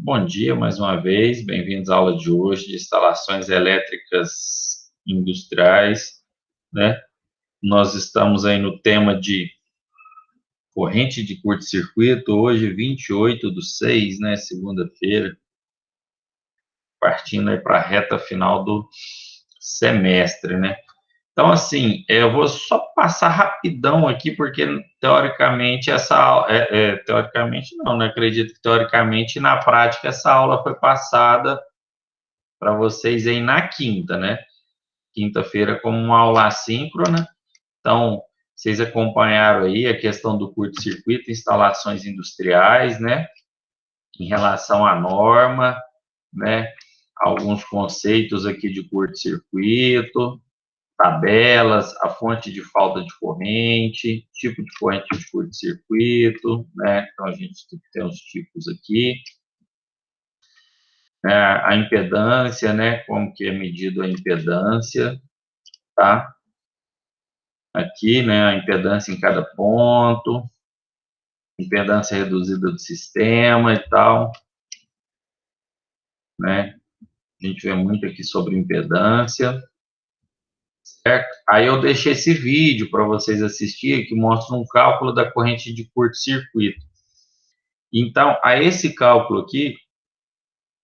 Bom dia mais uma vez, bem-vindos à aula de hoje de instalações elétricas industriais, né? Nós estamos aí no tema de corrente de curto-circuito, hoje 28/6, né? Segunda-feira, partindo aí para a reta final do semestre, né? Então, assim, eu vou só passar rapidão aqui, porque teoricamente teoricamente não, né? Acredito que teoricamente, na prática, essa aula foi passada para vocês aí na quinta, né? Quinta-feira como uma aula assíncrona. Então, vocês acompanharam aí a questão do curto-circuito, instalações industriais, né? Em relação à norma, né? Alguns conceitos aqui de curto-circuito, tabelas, a fonte de falta de corrente, tipo de corrente de curto-circuito, né? Então, a gente tem os tipos aqui. A impedância, né? Como que é medido a impedância, tá? Aqui, né, a impedância em cada ponto, impedância reduzida do sistema e tal, né? A gente vê muito aqui sobre impedância, certo? Aí eu deixei esse vídeo para vocês assistirem, que mostra um cálculo da corrente de curto-circuito. Então, a esse cálculo aqui,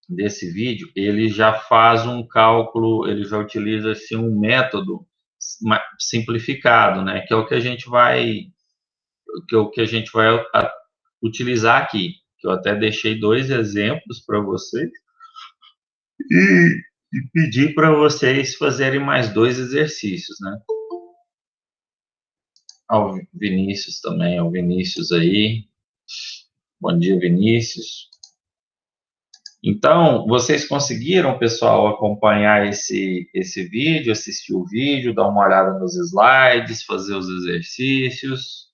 desse vídeo, ele já faz um cálculo, ele já utiliza assim, um método simplificado, né? Que é o que a gente vai utilizar aqui. Eu até deixei dois exemplos para vocês e pedi para vocês fazerem mais dois exercícios, né? Ao Vinícius também, ao Vinícius aí. Bom dia, Vinícius. Então, vocês conseguiram, pessoal, acompanhar esse vídeo, assistir o vídeo, dar uma olhada nos slides, fazer os exercícios?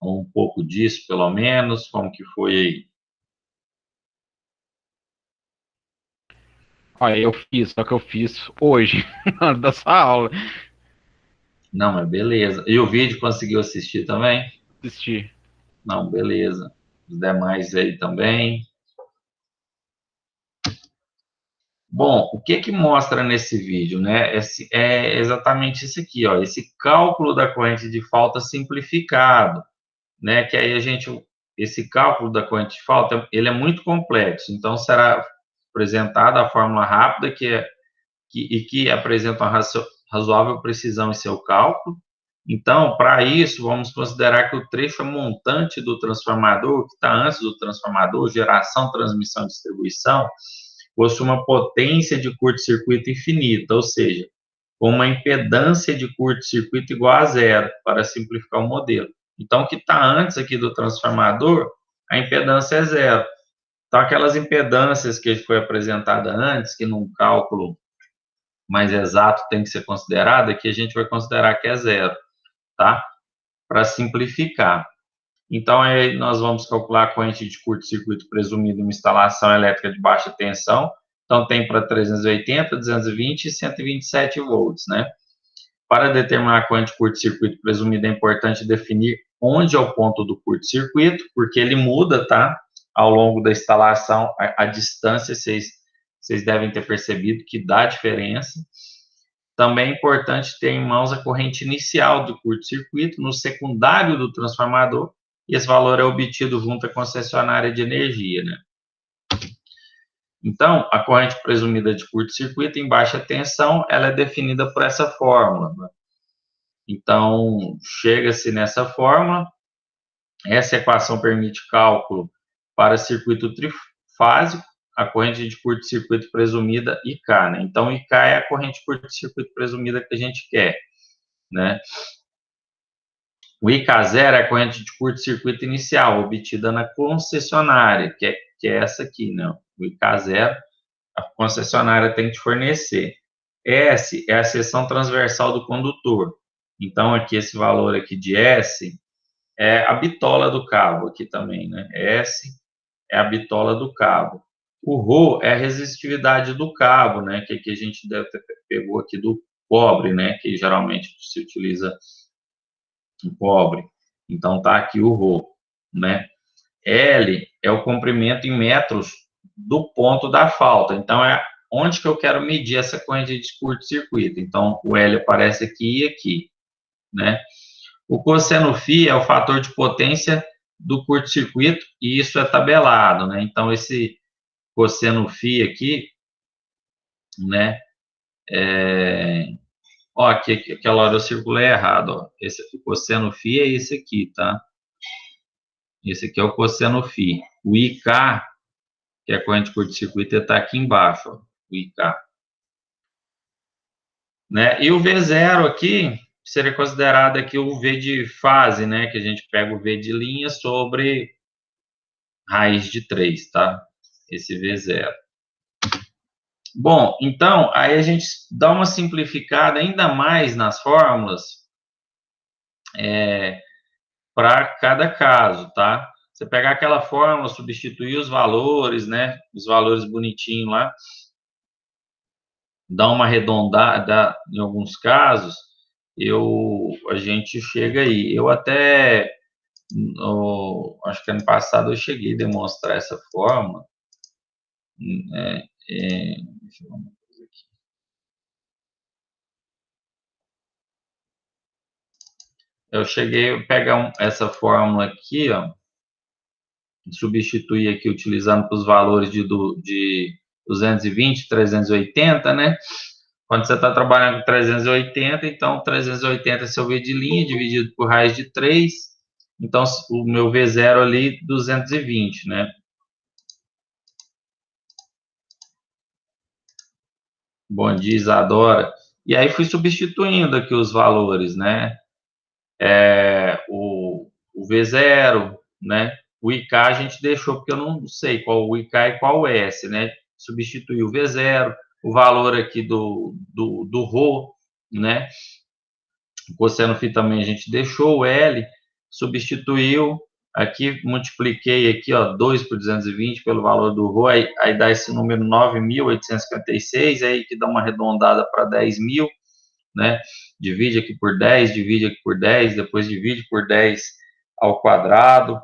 Um pouco disso, pelo menos, como que foi aí? Olha, eu fiz, só que eu fiz hoje, na hora dessa aula. Não, mas beleza. E o vídeo conseguiu assistir também? Assisti. Não, beleza. Os demais aí também. Bom, o que que mostra nesse vídeo, né? É exatamente isso aqui, ó, esse cálculo da corrente de falta simplificado, né? Que aí esse cálculo da corrente de falta, ele é muito complexo, então será apresentada a fórmula rápida que apresenta uma razoável precisão em seu cálculo. Então, para isso, vamos considerar que o trecho montante do transformador, que está antes do transformador, geração, transmissão e distribuição, possui uma potência de curto-circuito infinita, ou seja, com uma impedância de curto-circuito igual a zero, para simplificar o modelo. Então, o que está antes aqui do transformador, a impedância é zero. Então, aquelas impedâncias que foi apresentada antes, que num cálculo mais exato tem que ser considerada, que a gente vai considerar que é zero, tá? Para simplificar. Então, aí nós vamos calcular a corrente de curto-circuito presumida em uma instalação elétrica de baixa tensão. Então, tem para 380, 220 e 127 volts, né? Para determinar a corrente de curto-circuito presumida, é importante definir onde é o ponto do curto-circuito, porque ele muda, tá? Ao longo da instalação, a distância, vocês devem ter percebido que dá diferença. Também é importante ter em mãos a corrente inicial do curto-circuito no secundário do transformador, e esse valor é obtido junto à concessionária de energia, né? Então, a corrente presumida de curto-circuito em baixa tensão, ela é definida por essa fórmula, né? Então, chega-se nessa fórmula, essa equação permite cálculo para circuito trifásico, a corrente de curto-circuito presumida IK, né? Então, IK é a corrente de curto-circuito presumida que a gente quer, né? O IK0 é a corrente de curto-circuito inicial, obtida na concessionária, que é essa aqui, né? O IK0, a concessionária tem que te fornecer. S é a seção transversal do condutor. Então, aqui, esse valor aqui de S é a bitola do cabo aqui também, né? S é a bitola do cabo. O Rho é a resistividade do cabo, né? Que aqui a gente pegou aqui do cobre, né? Que geralmente se utiliza o cobre. Então tá aqui o Rho, né? L é o comprimento em metros do ponto da falta. Então, é onde que eu quero medir essa corrente de curto-circuito. Então, o L aparece aqui e aqui, né? O cosseno φ é o fator de potência do curto-circuito, e isso é tabelado, né? Então, esse cosseno φ aqui, né? Ó, aqui, aquela hora eu circulei errado, ó. Esse cosseno φ é esse aqui, tá? Esse aqui é o cosseno φ. O IK, que é a corrente de curto-circuito, está aqui embaixo, ó, o IK. Né? E o V0 aqui seria considerado aqui o V de fase, né? Que a gente pega o V de linha sobre raiz de 3, tá? Esse V0. Bom, então, aí a gente dá uma simplificada ainda mais nas fórmulas para cada caso, tá? Você pegar aquela fórmula, substituir os valores, né? Os valores bonitinhos lá, dá uma arredondada em alguns casos, a gente chega aí. Eu até, acho que ano passado eu cheguei a demonstrar essa fórmula. Deixa eu ver uma coisa aqui. Eu cheguei a pegar essa fórmula aqui, ó, substituir aqui utilizando para os valores de 220, 380, né? Quando você está trabalhando com 380, então 380 é seu V de linha, dividido por raiz de 3. Então, o meu V0 ali, 220, né? Bom dia, Isadora. E aí fui substituindo aqui os valores, né? O V0, né? O IK a gente deixou, porque eu não sei qual o IK e qual o S, né? Substituiu o V0, o valor aqui do ρ, né? O cosseno φ também a gente deixou, o L, substituiu, aqui multipliquei aqui, ó, 2 por 220 pelo valor do ρ, aí dá esse número 9.856, aí que dá uma arredondada para 10.000, né? Divide aqui por 10, divide aqui por 10, depois divide por 10 ao quadrado.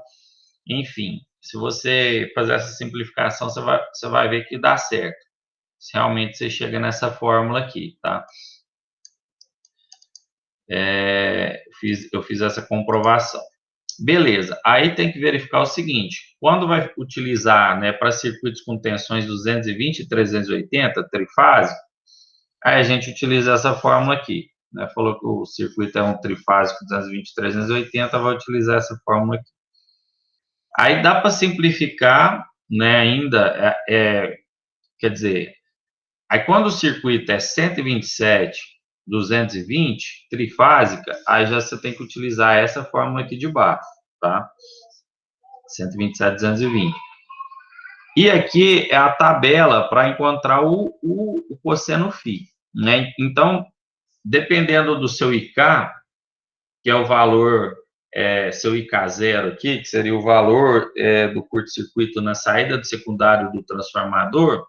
Enfim, se você fazer essa simplificação, você vai ver que dá certo. Se realmente você chega nessa fórmula aqui, tá? Eu fiz essa comprovação. Beleza, aí tem que verificar o seguinte, quando vai utilizar, né, para circuitos com tensões 220 e 380, trifásico, aí a gente utiliza essa fórmula aqui, né? Falou que o circuito é um trifásico 220 e 380, vai utilizar essa fórmula aqui. Aí dá para simplificar, né, ainda, quer dizer, aí quando o circuito é 127, 220, trifásica, aí já você tem que utilizar essa fórmula aqui de baixo, tá? 127, 220. E aqui é a tabela para encontrar o cosseno φ, né? Então, dependendo do seu IK, que é o valor, seu IK0 aqui, que seria o valor do curto-circuito na saída do secundário do transformador,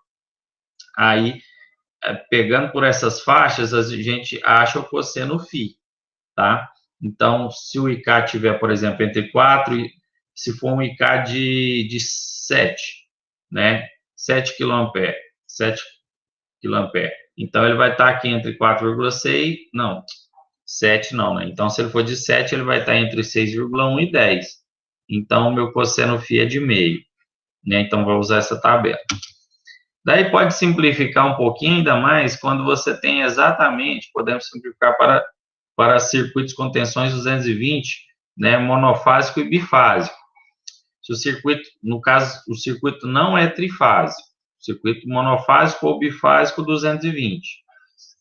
aí, pegando por essas faixas, a gente acha o cosseno φ, tá? Então, se o IK tiver, por exemplo, entre 4, se for um IK de 7, né? 7 kA, 7 kA. Então, ele vai estar aqui entre 4,6, não, 7 não, né? Então, se ele for de 7, ele vai estar entre 6,1 e 10. Então, o meu cosseno φ é de meio, né? Então, vou usar essa tabela. Daí pode simplificar um pouquinho ainda mais quando você tem exatamente, podemos simplificar para circuitos com tensões 220, né, monofásico e bifásico. Se o circuito, no caso, o circuito não é trifásico, circuito monofásico ou bifásico 220.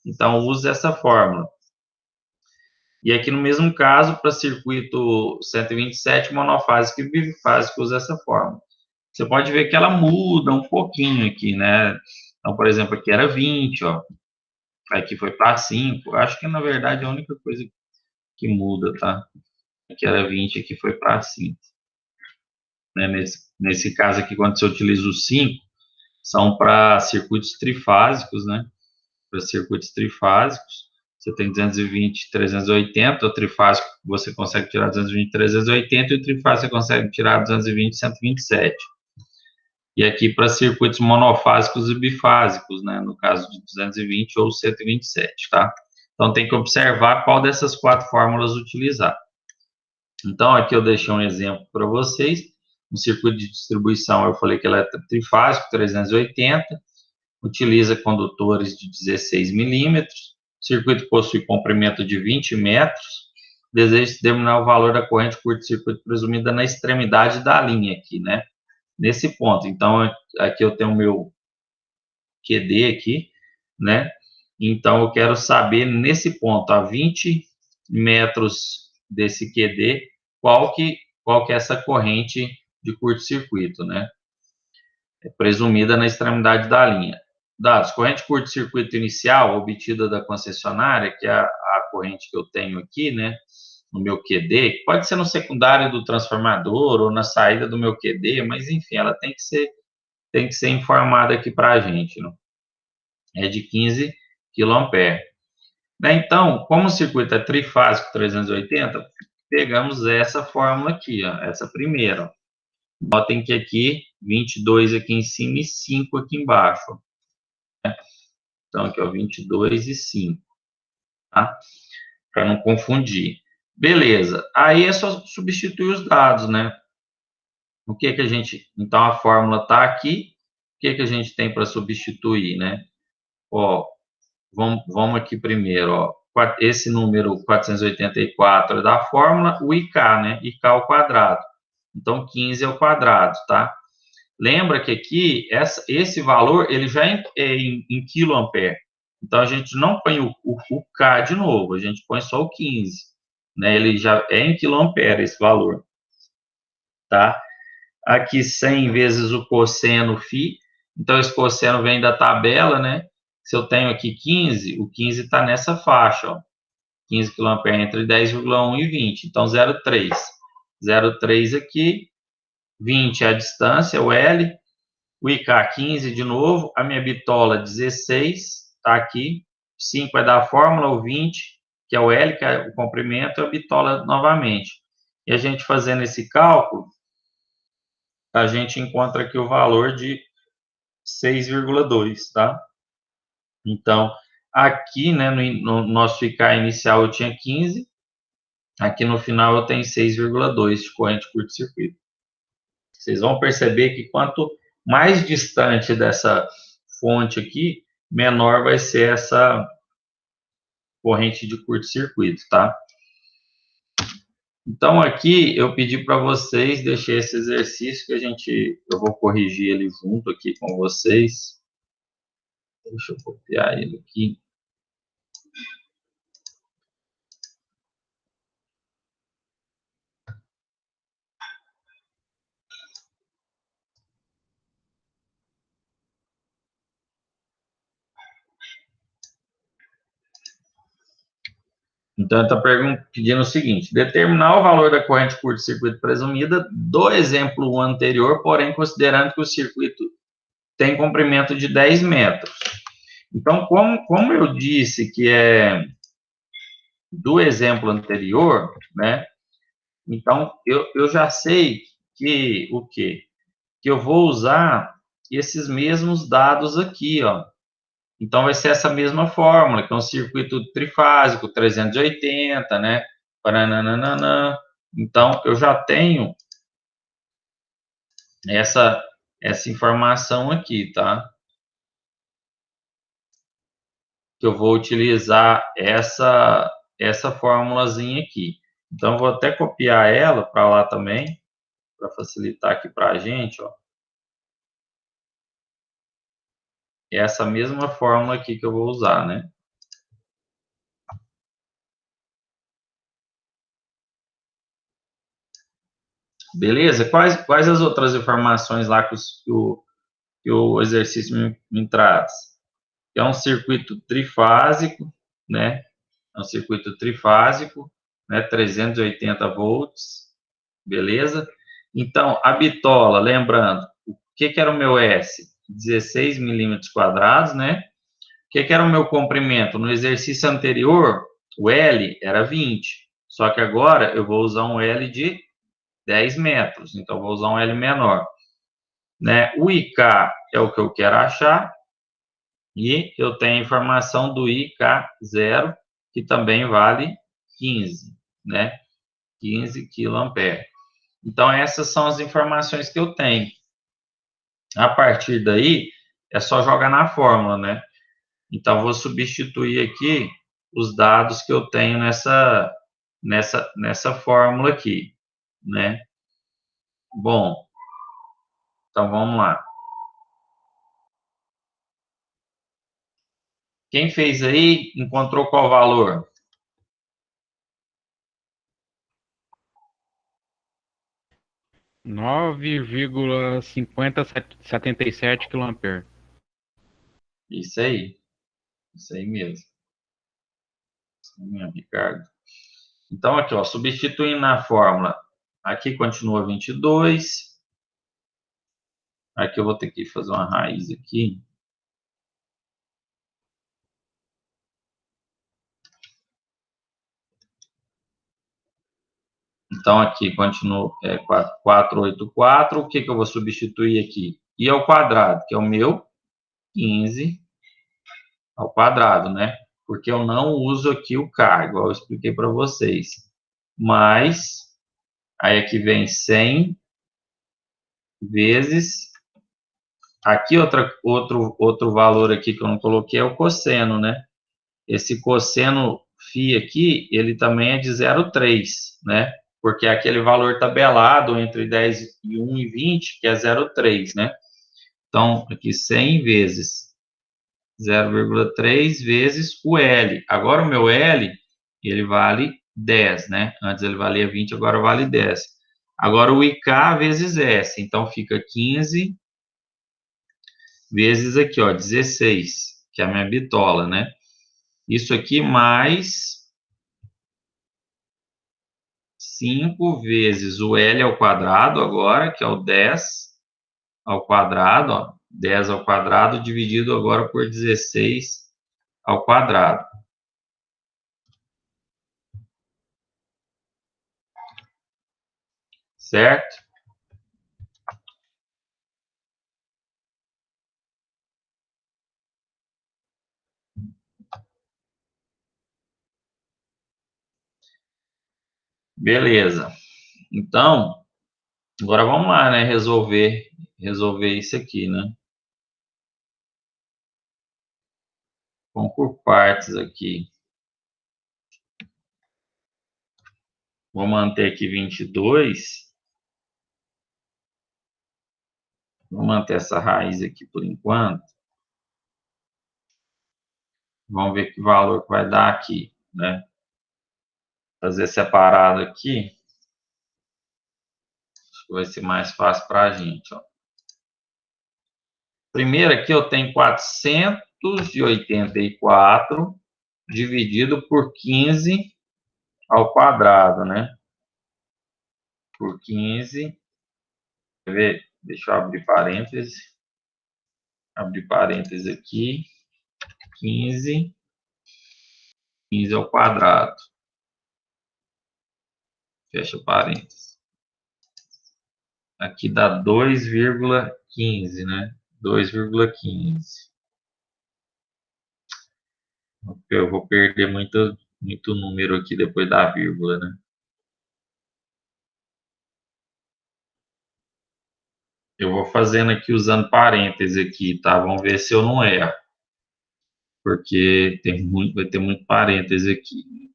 Então, use essa fórmula. E aqui no mesmo caso, para circuito 127, monofásico e bifásico, use essa fórmula. Você pode ver que ela muda um pouquinho aqui, né? Então, por exemplo, aqui era 20, ó. Aqui foi para 5. Acho que, na verdade, a única coisa que muda, tá? Aqui era 20, aqui foi para 5. Né? Nesse caso aqui, quando você utiliza o 5, são para circuitos trifásicos, né? Para circuitos trifásicos, você tem 220, 380, o trifásico você consegue tirar 220, 380, e o trifásico você consegue tirar 220, 127. e aqui para circuitos monofásicos e bifásicos, né, no caso de 220 ou 127, tá? Então, tem que observar qual dessas 4 fórmulas utilizar. Então, aqui eu deixei um exemplo para vocês. No circuito de distribuição, eu falei que ela é trifásico, 380, utiliza condutores de 16 milímetros, o circuito possui comprimento de 20 metros, deseja determinar o valor da corrente curto-circuito presumida na extremidade da linha aqui, né? Nesse ponto. Então, aqui eu tenho o meu QD aqui, né? Então, eu quero saber nesse ponto, a 20 metros desse QD, qual que é essa corrente de curto-circuito, né? É presumida na extremidade da linha. Dados: corrente curto-circuito inicial obtida da concessionária, que é a corrente que eu tenho aqui, né? No meu QD, pode ser no secundário do transformador ou na saída do meu QD, mas enfim, ela tem que ser informada aqui para a gente, né? É de 15 kA. Né? Então, como o circuito é trifásico 380, pegamos essa fórmula aqui, ó, essa primeira. Ó. Notem que aqui, 22 aqui em cima e 5 aqui embaixo. Né? Então, aqui, ó, 22 e 5. Tá? Para não confundir. Beleza. Aí é só substituir os dados, né? O que que a gente... Então, a fórmula está aqui. O que que a gente tem para substituir, né? Ó, vamos aqui primeiro, ó. Esse número 484 é da fórmula, o IK, né? IK ao quadrado. Então, 15 ao quadrado, tá? Lembra que aqui, esse valor, ele já é em quiloampere. Então, a gente não põe o K de novo, a gente põe só o 15. Né? Ele já é em quiloampere, esse valor. Tá? Aqui, 100 vezes o cosseno φ. Então, esse cosseno vem da tabela, né? Se eu tenho aqui 15, o 15 está nessa faixa, ó. 15 kA entre 10,1 e 20. Então, 0,3. 0,3 aqui. 20 é a distância, o L. O IK 15 de novo. A minha bitola 16, está aqui. 5 é da fórmula, o 20, que é o L, que é o comprimento, e a bitola novamente. E a gente fazendo esse cálculo, a gente encontra aqui o valor de 6,2, tá? Então, aqui, né, no nosso IK inicial eu tinha 15, aqui no final eu tenho 6,2 de corrente curto-circuito. Vocês vão perceber que quanto mais distante dessa fonte aqui, menor vai ser essa corrente de curto-circuito, tá? Então, aqui eu pedi para vocês, deixei esse exercício que eu vou corrigir ele junto aqui com vocês. Deixa eu copiar ele aqui. Então, ele está pedindo o seguinte: determinar o valor da corrente curto-circuito presumida do exemplo anterior, porém considerando que o circuito tem comprimento de 10 metros. Então, como eu disse que é do exemplo anterior, né? Então, eu já sei que o quê? Que eu vou usar esses mesmos dados aqui, ó. Então, vai ser essa mesma fórmula, que é um circuito trifásico, 380, né? Parananana. Então, eu já tenho essa informação aqui, tá? Que eu vou utilizar essa formulazinha aqui. Então, eu vou até copiar ela para lá também, para facilitar aqui para a gente, ó. É essa mesma fórmula aqui que eu vou usar, né? Beleza? Quais as outras informações lá que o exercício me traz? É um circuito trifásico, né? É um circuito trifásico, né? 380 volts, beleza? Então, a bitola, lembrando, o que era o meu S? 16 milímetros quadrados, né? O que era o meu comprimento? No exercício anterior, o L era 20, só que agora eu vou usar um L de 10 metros, então vou usar um L menor. né? O IK é o que eu quero achar, e eu tenho a informação do IK0, que também vale 15, né? 15 kA. Então, essas são as informações que eu tenho. A partir daí, é só jogar na fórmula, né? Então, vou substituir aqui os dados que eu tenho nessa fórmula aqui, né? Bom, então vamos lá. Quem fez aí, encontrou qual valor? 9,5077 kA. Isso aí mesmo. Isso mesmo, Ricardo. Então, aqui, ó, substituindo na fórmula, aqui continua 22. Aqui eu vou ter que fazer uma raiz aqui. Então, aqui continua 484. O que eu vou substituir aqui? I ao quadrado, que é o meu 15 ao quadrado, né? Porque eu não uso aqui o K, igual eu expliquei para vocês. Mas, aí aqui vem 100 vezes. Aqui outro valor aqui que eu não coloquei é o cosseno, né? Esse cosseno φ aqui, ele também é de 0,3, né? Porque é aquele valor tabelado entre 10 e 1 e 20, que é 0,3, né? Então, aqui 100 vezes 0,3 vezes o L. Agora o meu L, ele vale 10, né? Antes ele valia 20, agora vale 10. Agora o IK vezes S, então fica 15 vezes aqui, ó, 16, que é a minha bitola, né? Isso aqui mais 5 vezes o L ao quadrado agora, que é o 10 ao quadrado, ó, 10 ao quadrado dividido agora por 16 ao quadrado. Certo? Beleza. Então, agora vamos lá, né? Resolver isso aqui, né? Vamos por partes aqui. Vou manter aqui 22. Vou manter essa raiz aqui por enquanto. Vamos ver que valor que vai dar aqui, né? Fazer separado aqui. Acho que vai ser mais fácil para a gente, ó. Primeiro aqui eu tenho 484 dividido por 15 ao quadrado, né? Por 15. Quer ver? Deixa eu abrir parênteses. Abrir parênteses aqui. 15 ao quadrado. Fecha parênteses. Aqui dá 2,15, né? 2,15. Eu vou perder muito número aqui depois da vírgula, né? Eu vou fazendo aqui usando parênteses aqui, tá? Vamos ver se eu não erro. Porque vai ter muito parênteses aqui.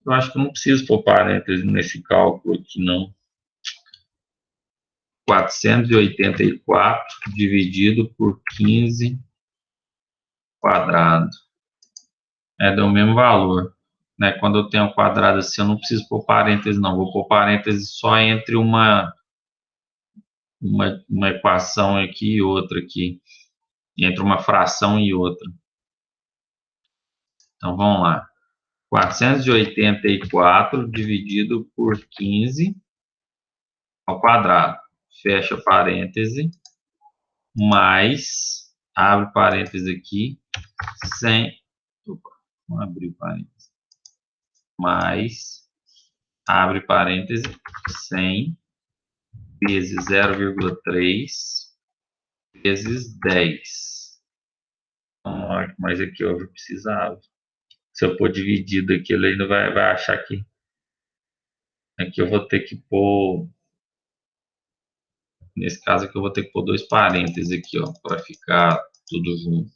Eu acho que eu não preciso pôr parênteses nesse cálculo aqui, não. 484 dividido por 15 quadrado. Deu o mesmo valor. Né? Quando eu tenho um quadrado assim, eu não preciso pôr parênteses, não. Vou pôr parênteses só entre uma equação aqui e outra aqui. Entre uma fração e outra. Então, vamos lá. 484 dividido por 15 ao quadrado. Fecha parêntese. Mais, abre parêntese aqui, 100. Opa, vamos abrir parêntese. Mais abre parêntese, 100 vezes 0,3 vezes 10. Mas aqui eu precisava. Se eu pôr dividido aqui, ele ainda vai achar que aqui eu vou ter que pôr, nesse caso aqui eu vou ter que pôr dois parênteses aqui, ó, para ficar tudo junto.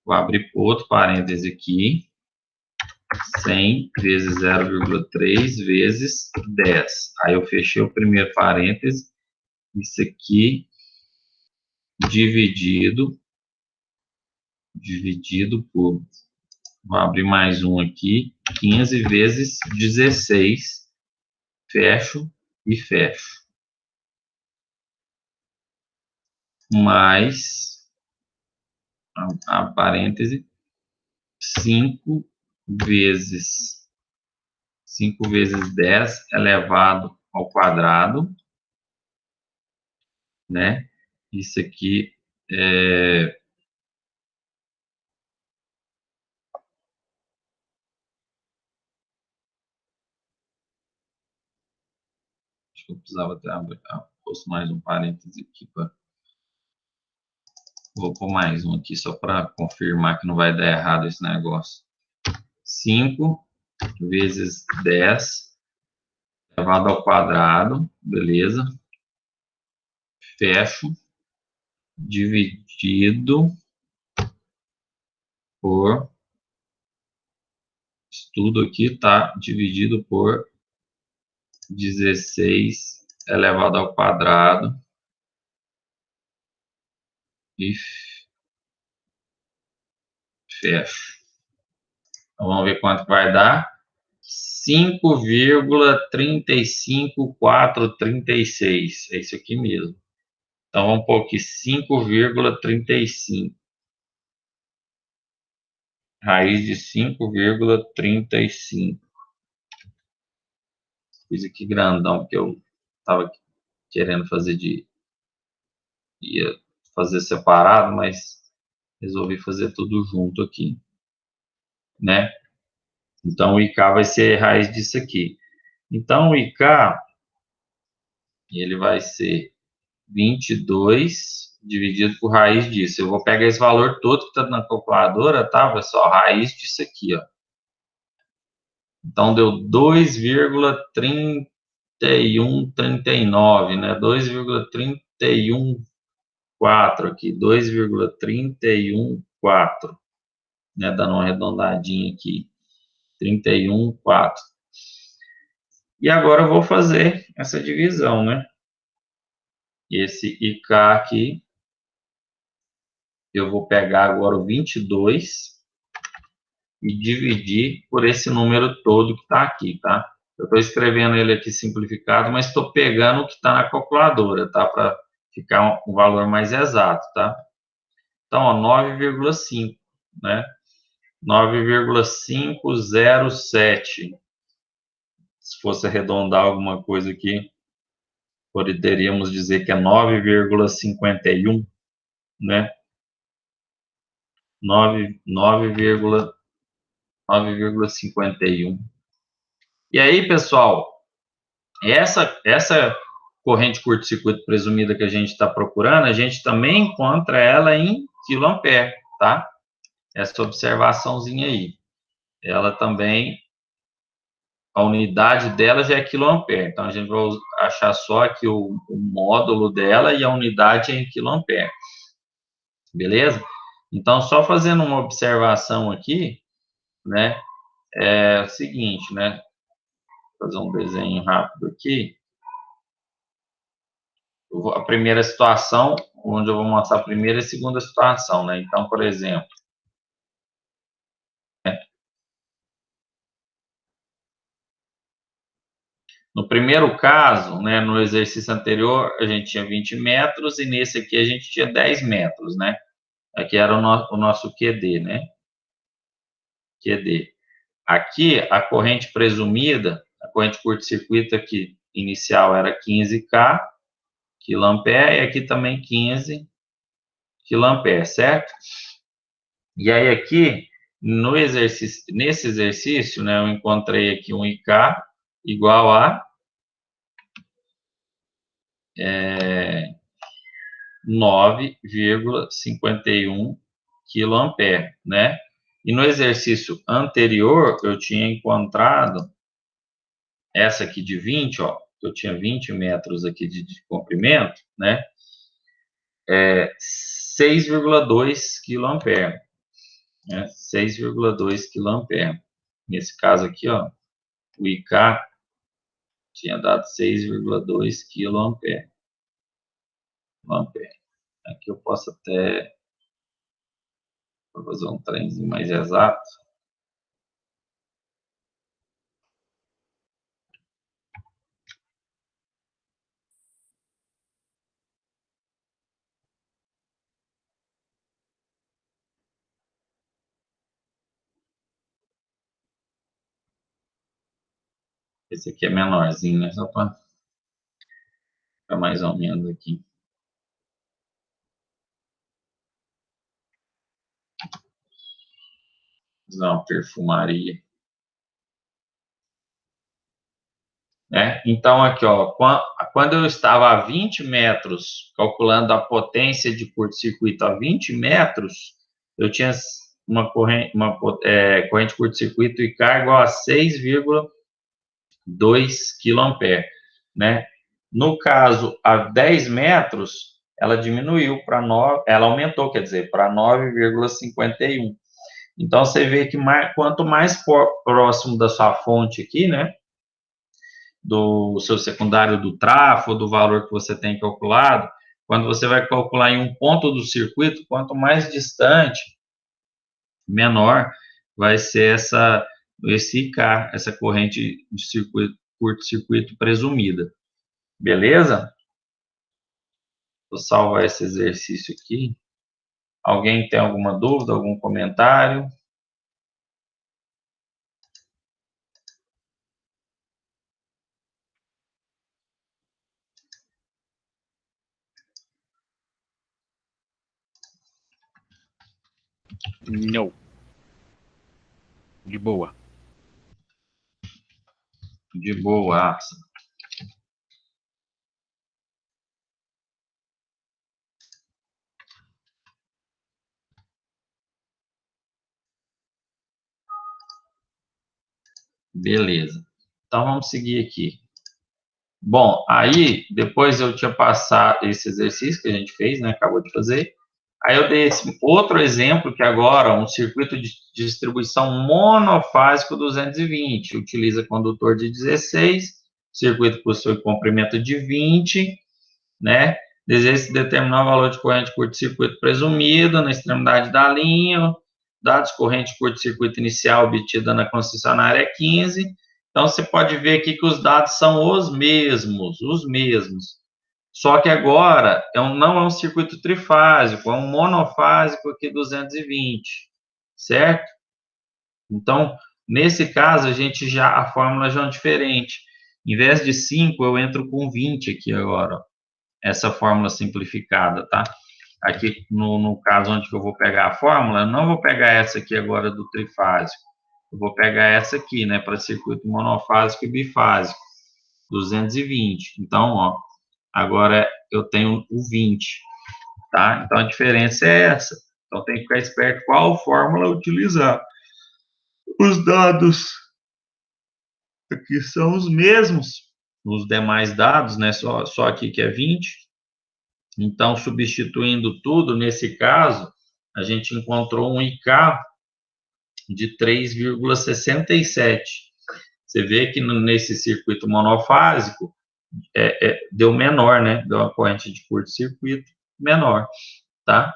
Vou abrir outro parêntese aqui, 100 vezes 0,3 vezes 10. Aí eu fechei o primeiro parêntese, isso aqui dividido por, vou abrir mais um aqui, 15 vezes 16, fecho e fecho. Mais, a parêntese, 5 vezes 10 elevado ao quadrado, né? Isso aqui é... Acho que eu precisava ter posto mais um parêntese aqui. Vou pôr mais um aqui só para confirmar que não vai dar errado esse negócio. 5 vezes 10 elevado ao quadrado, beleza? Fecho, dividido por, tudo aqui está dividido por 16 elevado ao quadrado e fecho. Então, vamos ver quanto vai dar. 5,35436. É isso aqui mesmo. Então, vamos pôr aqui 5,35. Raiz de 5,35. Fiz aqui grandão, porque eu estava querendo fazer ia fazer separado, mas resolvi fazer tudo junto aqui, né? Então, o IK vai ser raiz disso aqui. Então, o IK, ele vai ser 22 dividido por raiz disso. Eu vou pegar esse valor todo que está na calculadora, tá, pessoal? Raiz disso aqui, ó. Então, deu 2,3139, né? 2,314 aqui, 2,314, né? Dando uma arredondadinha aqui, 31,4. E agora eu vou fazer essa divisão, né? Esse IK aqui, eu vou pegar agora o 22 e dividir por esse número todo que está aqui, tá? Eu estou escrevendo ele aqui simplificado, mas estou pegando o que está na calculadora, tá? Para ficar um valor mais exato, tá? Então, ó, 9,5, né? 9,507. Se fosse arredondar alguma coisa aqui, poderíamos dizer que é 9,51, né? 9,51. E aí, pessoal, essa corrente curto-circuito presumida que a gente está procurando, a gente também encontra ela em quiloampere, tá? Essa observaçãozinha aí. Ela também, a unidade dela já é quiloampere. Então, a gente vai achar só aqui o módulo dela e a unidade é em quiloampere. Beleza? Então, só fazendo uma observação aqui, né? É o seguinte, né? Vou fazer um desenho rápido aqui. A primeira situação, onde eu vou mostrar a primeira e a segunda situação, né? Então, por exemplo, no primeiro caso, né, no exercício anterior, a gente tinha 20 metros e nesse aqui a gente tinha 10 metros, né? Aqui era o nosso QD, né? QD. Aqui, a corrente presumida, a corrente curto-circuito aqui inicial era 15K, quiloampere, e aqui também 15 quiloampere, certo? E aí aqui, nesse exercício, né, eu encontrei aqui um IK igual a 9,51 kA, né? E no exercício anterior, eu tinha encontrado essa aqui de 20, ó, eu tinha 20 metros aqui de comprimento, né? 6,2 kA, né? 6,2 kA. Nesse caso aqui, ó, o IK tinha dado 6,2 kA. Aqui eu posso até fazer um trenzinho mais exato. Esse aqui é menorzinho, né? Só para ficar mais ou menos aqui. Vou usar uma perfumaria. Né? Então, aqui, ó, quando eu estava a 20 metros, calculando a potência de curto-circuito a 20 metros, eu tinha uma corrente de curto-circuito IK igual a 6,2 kA, né? No caso, a 10 metros, ela diminuiu para 9, ela aumentou, quer dizer, para 9,51. Então, você vê que quanto mais próximo da sua fonte aqui, né, do seu secundário do trafo, do valor que você tem calculado, quando você vai calcular em um ponto do circuito, quanto mais distante, menor vai ser esse IK, essa corrente de circuito, curto-circuito presumida. Beleza? Vou salvar esse exercício aqui. Alguém tem alguma dúvida, algum comentário? Não. De boa. De boa. Beleza. Então, vamos seguir aqui. Bom, aí, depois eu tinha passado esse exercício que a gente fez, né? Acabou de fazer. Aí eu dei esse outro exemplo, que agora um circuito de distribuição monofásico 220. Utiliza condutor de 16, circuito possui comprimento de 20, né? Deseja-se determinar o valor de corrente de curto-circuito presumido na extremidade da linha, dados corrente de curto-circuito inicial obtida na concessionária é 15. Então, você pode ver aqui que os dados são os mesmos. Só que agora não é um circuito trifásico, é um monofásico aqui 220, certo? Então, nesse caso, a fórmula já é diferente. Em vez de 5, eu entro com 20 aqui agora, essa fórmula simplificada, tá? Aqui, no caso onde eu vou pegar a fórmula, eu não vou pegar essa aqui agora do trifásico, eu vou pegar essa aqui, né, para circuito monofásico e bifásico, 220. Então, ó, agora eu tenho o 20, tá? Então, a diferença é essa. Então, tem que ficar esperto qual fórmula utilizar. Os dados aqui são os mesmos, os demais dados, né, só aqui que é 20. Então, substituindo tudo, nesse caso, a gente encontrou um IK de 3,67. Você vê que nesse circuito monofásico deu menor, né? Deu uma corrente de curto-circuito menor, tá?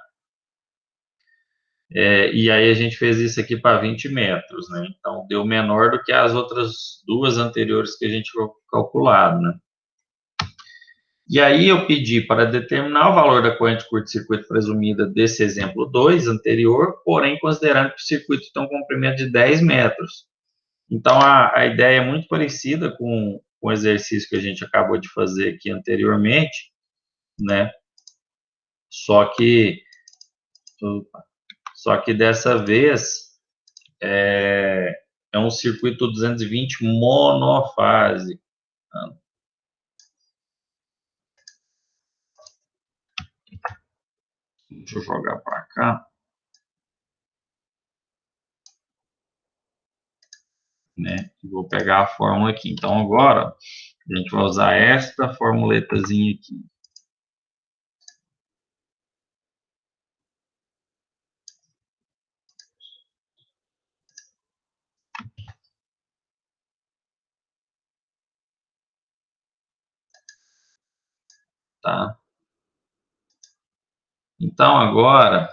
E aí a gente fez isso aqui para 20 metros, né? Então, deu menor do que as outras duas anteriores que a gente calculado, né? E aí eu pedi para determinar o valor da corrente de curto-circuito presumida desse exemplo 2 anterior, porém considerando que o circuito tem um comprimento de 10 metros. Então, a ideia é muito parecida com o exercício que a gente acabou de fazer aqui anteriormente, né? Só que dessa vez, é um circuito 220 monofásico. Deixa eu jogar para cá. Né? Vou pegar a fórmula aqui. Então, agora, a gente vai usar esta formuletazinha aqui. Tá? Então, agora,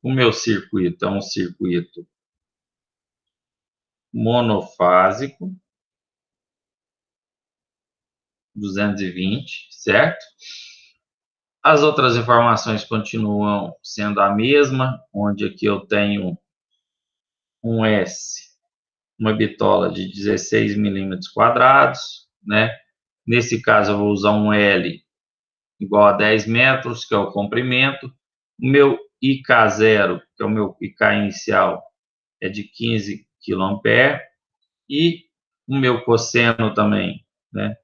o meu circuito é um circuito monofásico, 220, certo? As outras informações continuam sendo a mesma, onde aqui eu tenho um S, uma bitola de 16 milímetros quadrados, né? Nesse caso, eu vou usar um L igual a 10 metros, que é o comprimento. O meu IK0, que é o meu IK inicial, é de 15 kA. E o meu cosseno também, né?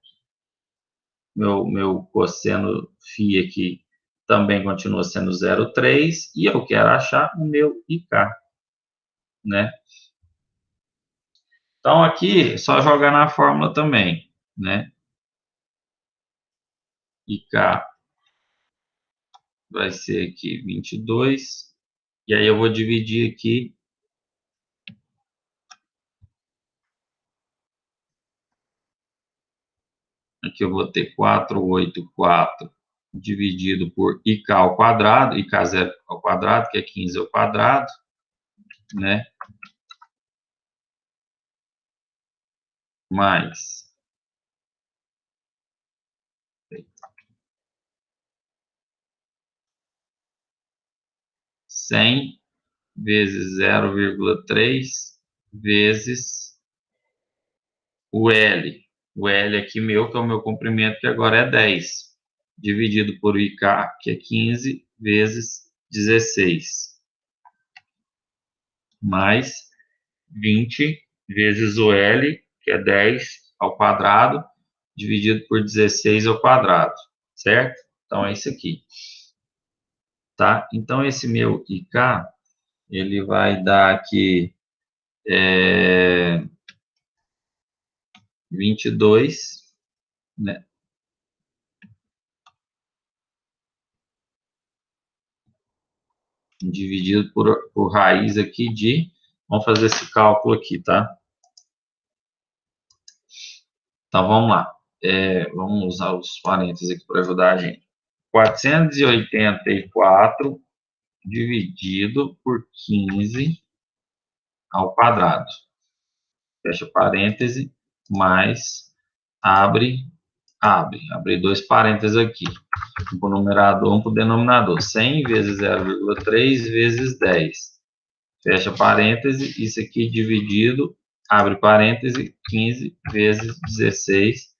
Meu cosseno φ aqui também continua sendo 0,3. E eu quero achar o meu IK, né? Então, aqui, é só jogar na fórmula também, né? IK vai ser aqui 22. E aí eu vou dividir aqui. Aqui eu vou ter 484 dividido por IK ao quadrado, IK0 ao quadrado, que é 15 ao quadrado, né? Mais 100 vezes 0,3 vezes o L. O L aqui meu, que é o meu comprimento, que agora é 10, dividido por IK, que é 15, vezes 16, mais 20 vezes o L, que é 10 ao quadrado, dividido por 16 ao quadrado, certo? Então, é isso aqui. Tá? Então, esse meu IK, ele vai dar aqui 22, né? Dividido por raiz aqui de... Vamos fazer esse cálculo aqui, tá? Então, vamos lá. Vamos usar os parênteses aqui para ajudar a gente. 484 dividido por 15 ao quadrado. Fecha parêntese, mais abre dois parênteses aqui. Um para o numerador, um para o denominador. 100 vezes 0,3 vezes 10. Fecha parêntese, isso aqui dividido, abre parêntese, 15 vezes 16.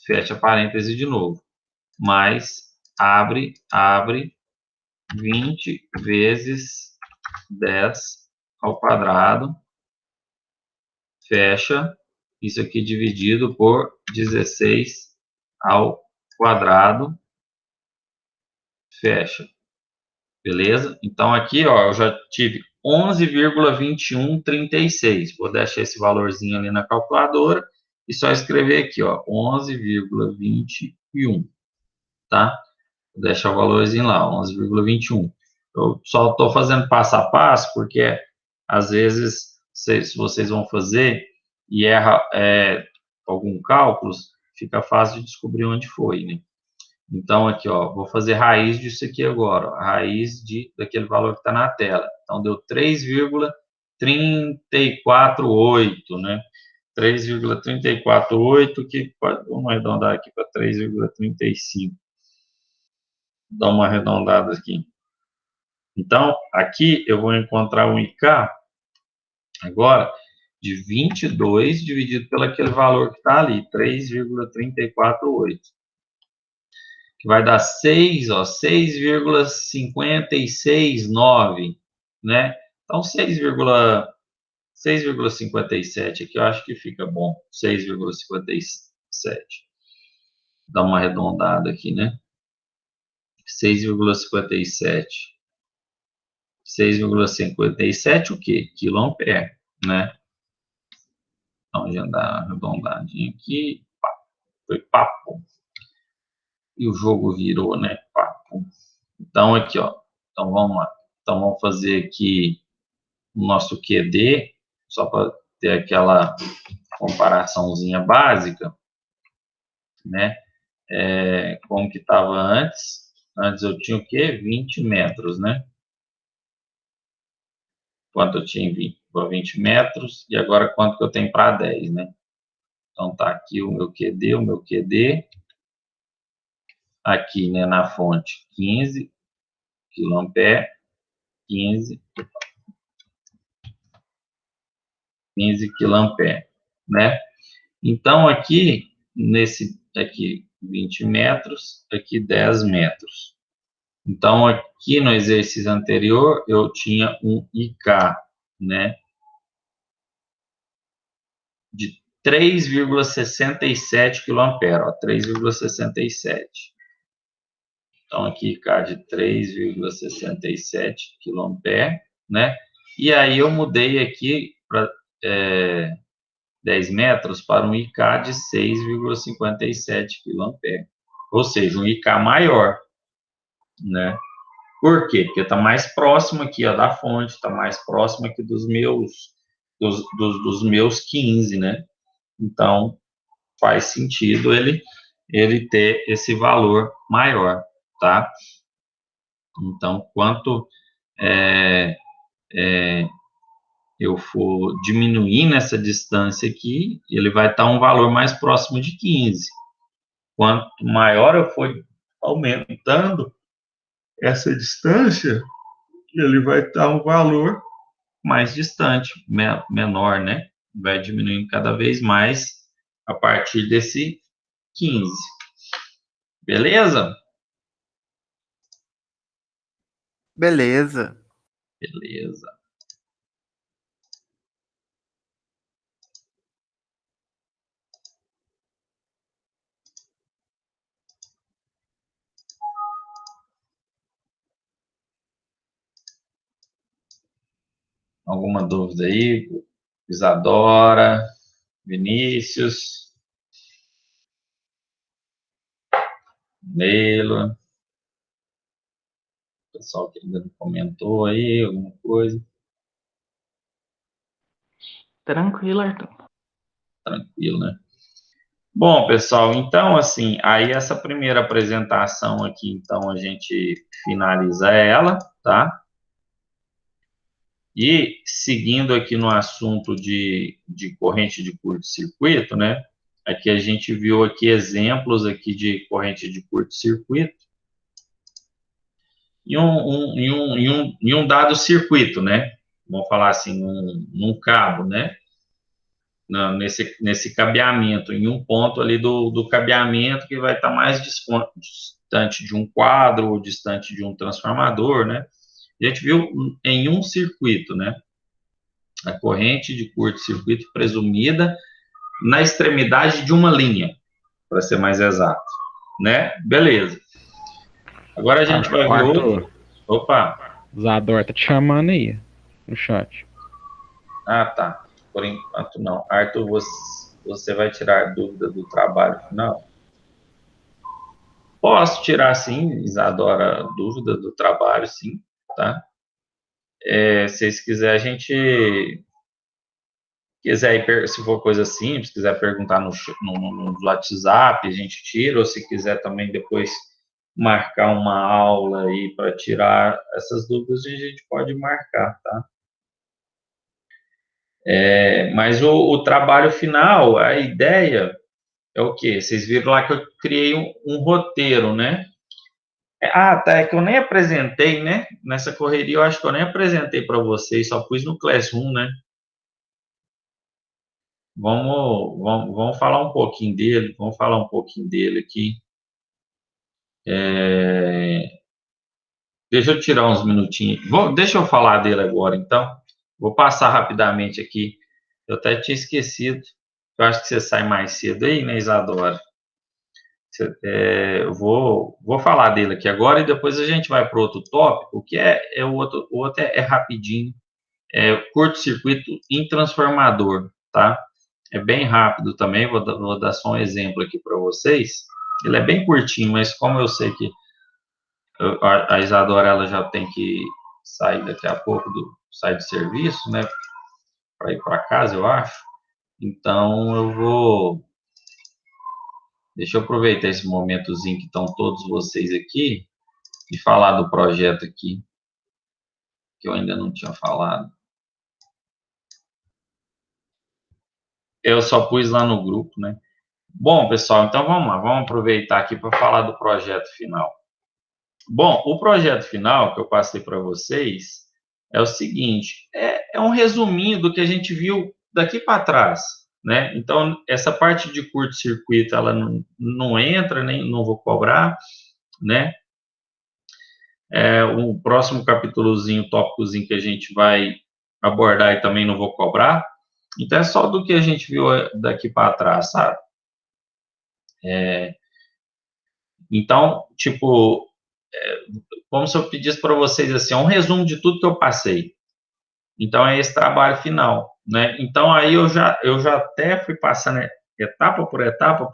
Fecha parêntese de novo. Mais abre 20 vezes 10 ao quadrado, fecha, isso aqui dividido por 16 ao quadrado, fecha. Beleza? Então, aqui, ó, eu já tive 11,2136. Vou deixar esse valorzinho ali na calculadora e só escrever aqui, ó, 11,21, tá? Vou deixar o valorzinho lá, 11,21. Eu só estou fazendo passo a passo porque, às vezes, se vocês vão fazer e erra algum cálculo, fica fácil de descobrir onde foi, né? Então, aqui, ó, vou fazer raiz disso aqui agora, ó, raiz daquele valor que está na tela. Então, deu 3,348, né? 3,348, vamos arredondar aqui para 3,35. Dá uma arredondada aqui. Então, aqui eu vou encontrar o IK agora de 22 dividido pelo aquele valor que está ali, 3,348. Que vai dar 6, ó, 6,569, né? Então, 6,57 aqui eu acho que fica bom. 6,57. Dá uma arredondada aqui, né? 6,57. 6,57 o quê? Quiloampere, né? Então, já dá arredondadinho aqui. Foi papo. E o jogo virou, né? Papo. Então, aqui, ó. Então, vamos lá. Então, vamos fazer aqui o nosso QD, só para ter aquela comparaçãozinha básica, né? Como que estava antes. Antes eu tinha o quê? 20 metros, né? Quanto eu tinha 20 metros, e agora quanto que eu tenho para 10, né? Então, tá aqui o meu QD. Aqui, né, na fonte, 15 quiloampere, 15 quiloampere, né? Então, aqui, aqui 20 metros, aqui 10 metros. Então, aqui no exercício anterior, eu tinha um IK, né, de 3,67 quiloampere, ó, 3,67. Então, aqui IK de 3,67 quiloampere, né? E aí eu mudei aqui para 10 metros para um IK de 6,57 quiloampere. Ou seja, um IK maior, né? Por quê? Porque está mais próximo aqui, ó, da fonte, está mais próximo aqui dos meus 15, né? Então, faz sentido ele ter esse valor maior, tá? Então, quanto eu for diminuindo essa distância aqui, ele vai estar um valor mais próximo de 15. Quanto maior eu for aumentando essa distância, ele vai estar um valor mais distante, menor, né? Vai diminuindo cada vez mais a partir desse 15. Beleza? Beleza. Beleza. Alguma dúvida aí? Isadora, Vinícius, Neila, o pessoal que ainda não comentou aí, alguma coisa. Tranquilo, Arthur. Tranquilo, né? Bom, pessoal, então, assim, aí essa primeira apresentação aqui, então, a gente finaliza ela, tá? E seguindo aqui no assunto de corrente de curto-circuito, né? Aqui a gente viu aqui exemplos aqui de corrente de curto-circuito e um dado circuito, né? Vamos falar assim, num cabo, né? Nesse cabeamento, em um ponto ali do cabeamento que vai estar mais distante de um quadro ou distante de um transformador, né? A gente viu em um circuito, né? A corrente de curto-circuito presumida na extremidade de uma linha, para ser mais exato, né? Beleza. Agora a gente vai ver outro. Opa! Zador tá te chamando aí no chat. Ah, tá. Por enquanto não. Arthur, você vai tirar dúvida do trabalho final? Posso tirar, sim, Isadora, dúvida do trabalho, sim, tá? Se vocês quiserem, a gente quiser, se for coisa simples, quiser perguntar no WhatsApp, a gente tira, ou se quiser também depois marcar uma aula aí para tirar essas dúvidas, a gente pode marcar, tá? Mas o trabalho final, a ideia é o quê? Vocês viram lá que eu criei um roteiro, né? Tá, é que eu nem apresentei, né? Nessa correria eu acho que eu nem apresentei para vocês, só pus no Classroom, né? Vamos falar um pouquinho dele, aqui. Deixa eu tirar uns minutinhos. Deixa eu falar dele agora, então. Vou passar rapidamente aqui. Eu até tinha esquecido. Eu acho que você sai mais cedo aí, né, Isadora? Eu vou falar dele aqui agora e depois a gente vai para o outro tópico, que o outro é rapidinho. É curto-circuito em transformador, tá? É bem rápido também, vou dar só um exemplo aqui para vocês. Ele é bem curtinho, mas como eu sei que a Isadora ela já tem que sair daqui a pouco, sair do serviço, né? Para ir para casa, eu acho. Então deixa eu aproveitar esse momentozinho que estão todos vocês aqui e falar do projeto aqui, que eu ainda não tinha falado. Eu só pus lá no grupo, né? Bom, pessoal, então vamos lá, vamos aproveitar aqui para falar do projeto final. Bom, o projeto final que eu passei para vocês é o seguinte, é um resuminho do que a gente viu daqui para trás, né? Então, essa parte de curto-circuito, ela não entra, nem não vou cobrar, né? O próximo capítulozinho, tópicozinho que a gente vai abordar e também não vou cobrar. Então, é só do que a gente viu daqui para trás, sabe? Então, tipo, como se eu pedisse para vocês assim, um resumo de tudo que eu passei. Então, é esse trabalho final, né? Então, aí eu já até fui passando etapa por etapa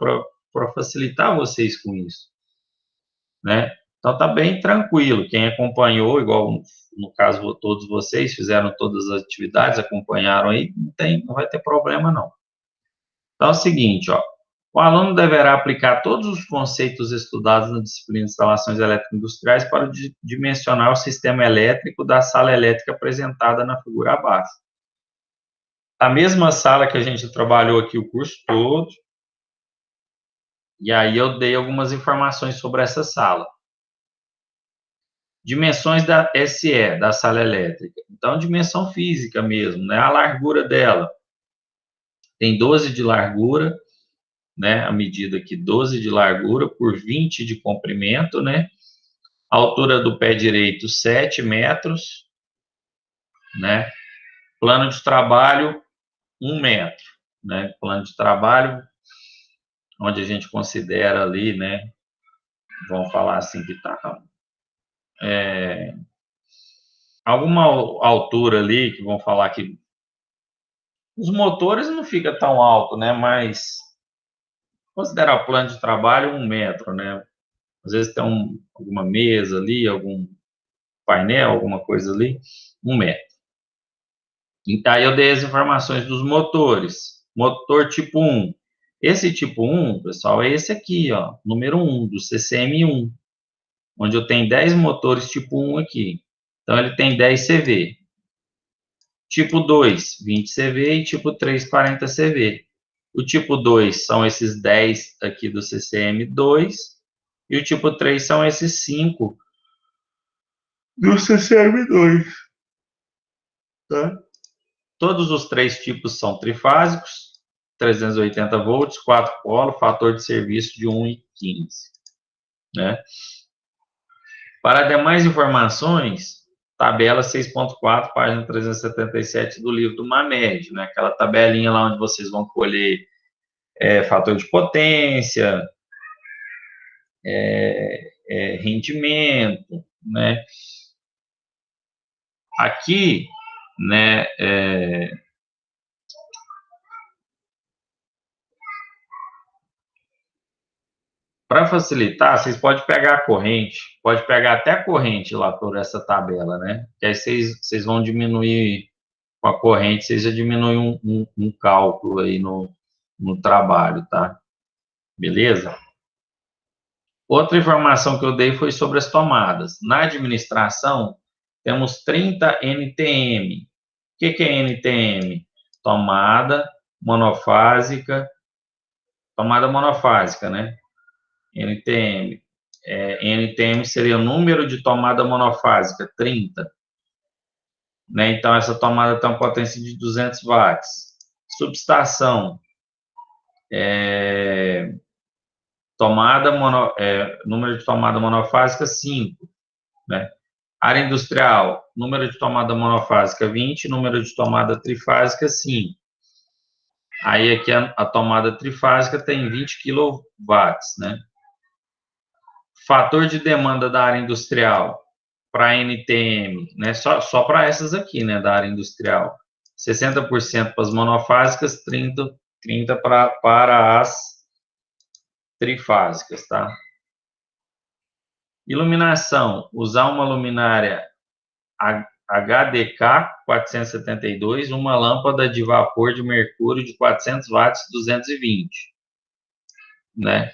para facilitar vocês com isso, né? Então, tá bem tranquilo. Quem acompanhou, igual no caso todos vocês fizeram todas as atividades, acompanharam aí, não vai ter problema não. Então, é o seguinte, ó. O aluno deverá aplicar todos os conceitos estudados na disciplina de instalações elétrico-industriais para dimensionar o sistema elétrico da sala elétrica apresentada na figura abaixo. A mesma sala que a gente trabalhou aqui o curso todo, e aí eu dei algumas informações sobre essa sala. Dimensões da SE, da sala elétrica. Então, dimensão física mesmo, né? A largura dela. Tem 12 de largura, né? A medida aqui, 12 de largura por 20 de comprimento, né? A altura do pé direito, 7 metros, né? Plano de trabalho, 1 metro, né? Plano de trabalho, onde a gente considera ali, né? Vamos falar assim que tá alguma altura ali, que vão falar que os motores não fica tão alto, né? Mas considerar o plano de trabalho 1 metro, né? Às vezes tem alguma mesa ali, algum painel, alguma coisa ali, 1 metro. Então, aí eu dei as informações dos motores. Motor tipo 1. Esse tipo 1, pessoal, é esse aqui, ó, número 1, do CCM1, onde eu tenho 10 motores tipo 1 aqui. Então, ele tem 10 CV. Tipo 2, 20 CV e tipo 3, 40 CV. O tipo 2 são esses 10 aqui do CCM2 e o tipo 3 são esses 5 do CCM2. Tá? Todos os três tipos são trifásicos, 380 volts, 4 polos, fator de serviço de 1,15. Né? Para demais informações, tabela 6.4, página 377 do livro do Mamed, né? Aquela tabelinha lá onde vocês vão colher fator de potência, rendimento, né? Aqui, né, para facilitar, vocês podem pegar a corrente, pode pegar até a corrente lá por essa tabela, né? Que aí vocês vão diminuir com a corrente, vocês já diminuem um cálculo aí no trabalho, tá? Beleza? Outra informação que eu dei foi sobre as tomadas. Na administração, temos 30 NTM. O que é NTM? Tomada monofásica, né? NTM. NTM seria o número de tomada monofásica, 30. Né? Então, essa tomada tem uma potência de 200 watts. Subestação. Número de tomada monofásica, 5. Né? Área industrial, número de tomada monofásica 20, número de tomada trifásica 5. Aí aqui a tomada trifásica tem 20 kW, né? Fator de demanda da área industrial para NTM, né? Só para essas aqui, né, da área industrial. 60% para as monofásicas, 30 para as trifásicas, tá? Iluminação, usar uma luminária HDK 472, uma lâmpada de vapor de mercúrio de 400 watts 220, né?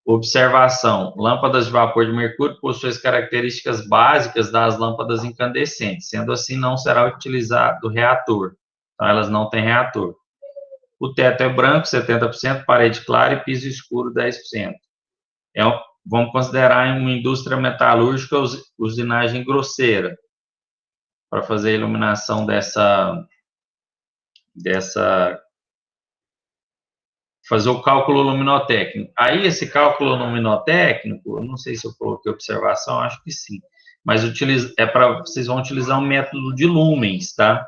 Observação, lâmpadas de vapor de mercúrio possuem as características básicas das lâmpadas incandescentes, sendo assim não será utilizado reator, então elas não têm reator. O teto é branco, 70%, parede clara e piso escuro, 10%. Vamos considerar uma indústria metalúrgica usinagem grosseira, para fazer a iluminação fazer o cálculo luminotécnico. Aí, esse cálculo luminotécnico, eu não sei se eu coloquei observação, acho que sim, mas vocês vão utilizar um método de lumens, tá?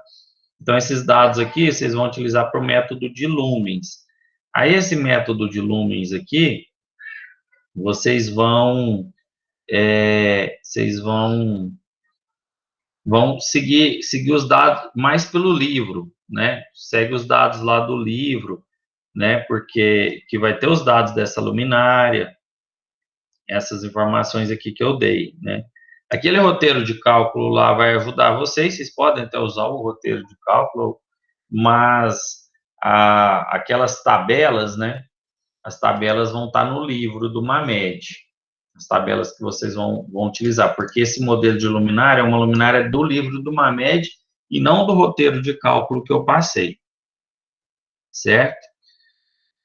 Então, esses dados aqui, vocês vão utilizar para o método de lumens. Aí, esse método de lumens aqui, vocês vão seguir os dados mais pelo livro, né? Segue os dados lá do livro, né? Porque que vai ter os dados dessa luminária, essas informações aqui que eu dei, né? Aquele roteiro de cálculo lá vai ajudar vocês podem até usar o roteiro de cálculo, mas aquelas tabelas, né? As tabelas vão estar no livro do Mamed, as tabelas que vocês vão utilizar, porque esse modelo de luminária é uma luminária do livro do Mamed e não do roteiro de cálculo que eu passei, certo?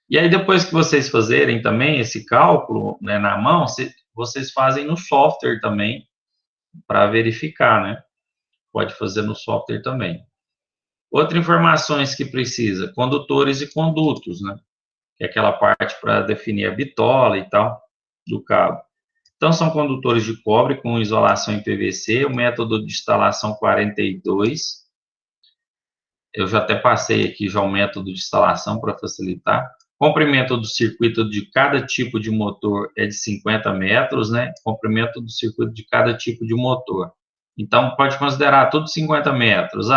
E aí, depois que vocês fazerem também esse cálculo, né, na mão, vocês fazem no software também, para verificar, né? Pode fazer no software também. Outras informações que precisa, condutores e condutos, né? Que é aquela parte para definir a bitola e tal, do cabo. Então, são condutores de cobre com isolação em PVC, o método de instalação 42. Eu já até passei aqui já o método de instalação para facilitar. Comprimento do circuito de cada tipo de motor é de 50 metros, né? Comprimento do circuito de cada tipo de motor. Então, pode considerar tudo 50 metros.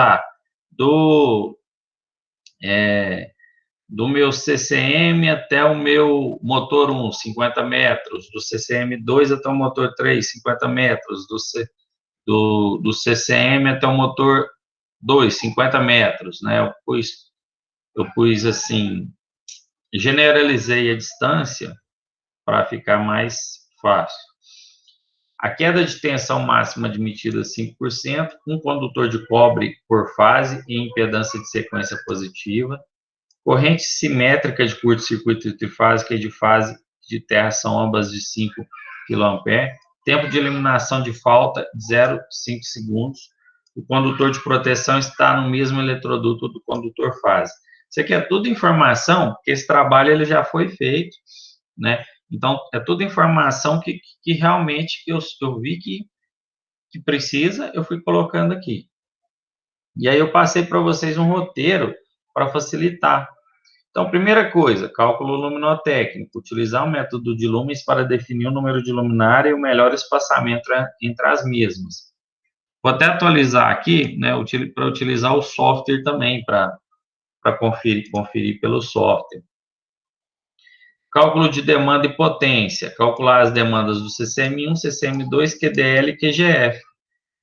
Do meu CCM até o meu motor 1, 50 metros. Do CCM 2 até o motor 3, 50 metros. Do CCM até o motor 2, 50 metros, né? Eu pus assim, generalizei a distância para ficar mais fácil. A queda de tensão máxima admitida é 5%, um condutor de cobre por fase e impedância de sequência positiva, corrente simétrica de curto-circuito trifásica e de fase de terra são ambas de 5 kA, tempo de eliminação de falta 0,5 segundos, o condutor de proteção está no mesmo eletroduto do condutor fase. Isso aqui é tudo informação, que esse trabalho ele já foi feito, né? Então, é tudo informação que realmente eu vi que precisa, eu fui colocando aqui. E aí eu passei para vocês um roteiro para facilitar. Então, primeira coisa, cálculo luminotécnico, utilizar o método de lumens para definir o número de luminária e o melhor espaçamento entre as mesmas. Vou até atualizar aqui, né, para utilizar o software também, para conferir pelo software. Cálculo de demanda e potência, calcular as demandas do CCM1, CCM2, QDL e QGF.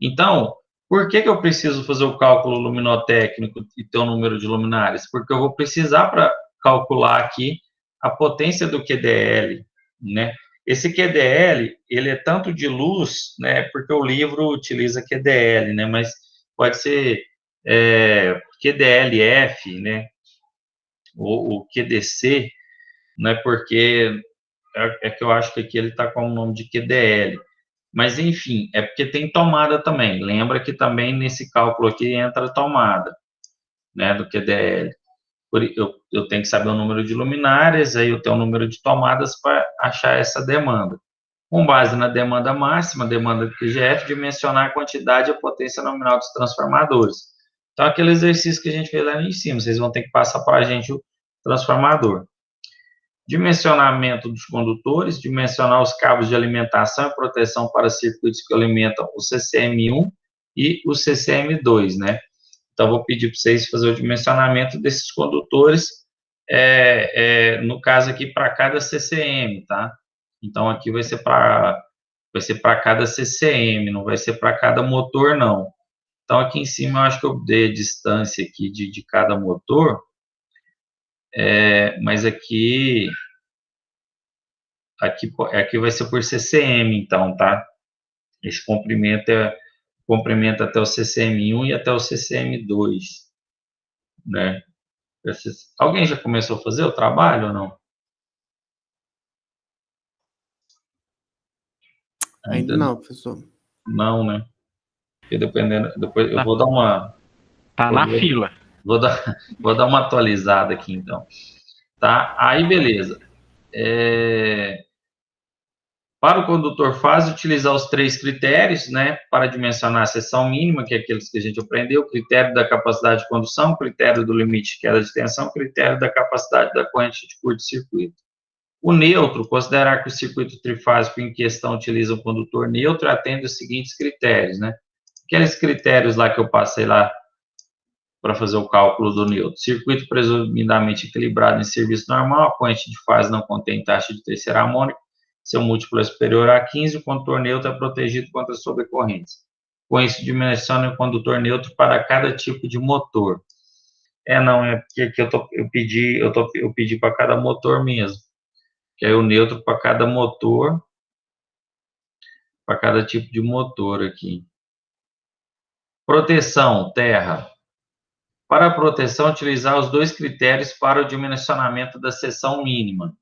Então, por que eu preciso fazer o cálculo luminotécnico e ter o número de luminárias? Porque eu vou precisar para calcular aqui a potência do QDL, né? Esse QDL, ele é tanto de luz, né? Porque o livro utiliza QDL, né? Mas pode ser QDLF, né? Ou QDC, né? Porque é que eu acho que aqui ele está com o nome de QDL. Mas, enfim, é porque tem tomada também. Lembra que também nesse cálculo aqui entra a tomada, né, do QDL. Eu tenho que saber o número de luminárias, aí eu tenho o número de tomadas para achar essa demanda. com base na demanda máxima, demanda do QGF, dimensionar a quantidade e a potência nominal dos transformadores. Então, aquele exercício que a gente fez lá em cima, vocês vão ter que passar para a gente o transformador. Dimensionamento dos condutores, dimensionar os cabos de alimentação e proteção para circuitos que alimentam o CCM1 e o CCM2, né? Então, vou pedir para vocês fazer o dimensionamento desses condutores, no caso aqui, para cada CCM, tá? Então, aqui vai ser para cada CCM, não vai ser para cada motor, não. Então, aqui em cima, eu acho que eu dei a distância aqui de cada motor, mas aqui vai ser por CCM, então, tá? Esse comprimento até o CCM1 e até o CCM2, né? Alguém já começou a fazer o trabalho ou não? Ainda não, professor. Não, né? Porque depois eu vou dar uma... Tá na fila. Vou dar uma atualizada aqui, então. Tá? Aí, beleza. Para o condutor fase, utilizar os 3 critérios, né, para dimensionar a seção mínima, que é aqueles que a gente aprendeu, critério da capacidade de condução, critério do limite de queda de tensão, critério da capacidade da corrente de curto-circuito. O neutro, considerar que o circuito trifásico em questão utiliza um condutor neutro e atende os seguintes critérios, né? Aqueles critérios lá que eu passei lá para fazer o cálculo do neutro. Circuito presumidamente equilibrado em serviço normal, a corrente de fase não contém taxa de terceira harmônica, seu múltiplo é superior a 15, o condutor neutro é protegido contra sobrecorrentes. Com isso, dimensiona o condutor neutro para cada tipo de motor. Não, é porque aqui eu pedi para cada motor mesmo. Que é o neutro para cada motor, para cada tipo de motor aqui. Proteção, terra. Para a proteção, utilizar os 2 critérios para o dimensionamento da seção mínima,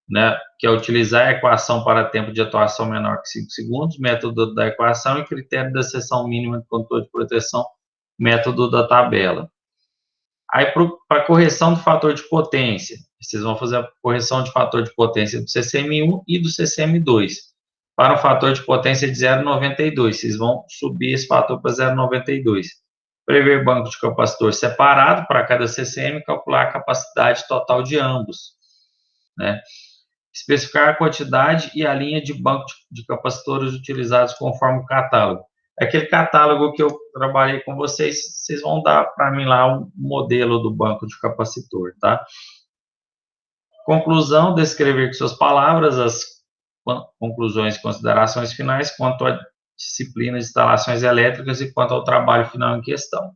né? Que é utilizar a equação para tempo de atuação menor que 5 segundos, método da equação, e critério da seção mínima de controle de proteção, método da tabela. Aí, para correção do fator de potência, vocês vão fazer a correção de fator de potência do CCM1 e do CCM2. Para um fator de potência de 0,92, vocês vão subir esse fator para 0,92. Prever banco de capacitor separado para cada CCM e calcular a capacidade total de ambos, né? Especificar a quantidade e a linha de banco de capacitores utilizados conforme o catálogo. Aquele catálogo que eu trabalhei com vocês, vocês vão dar para mim lá um modelo do banco de capacitor, tá? Conclusão, descrever com suas palavras as conclusões e considerações finais quanto à disciplina de instalações elétricas e quanto ao trabalho final em questão.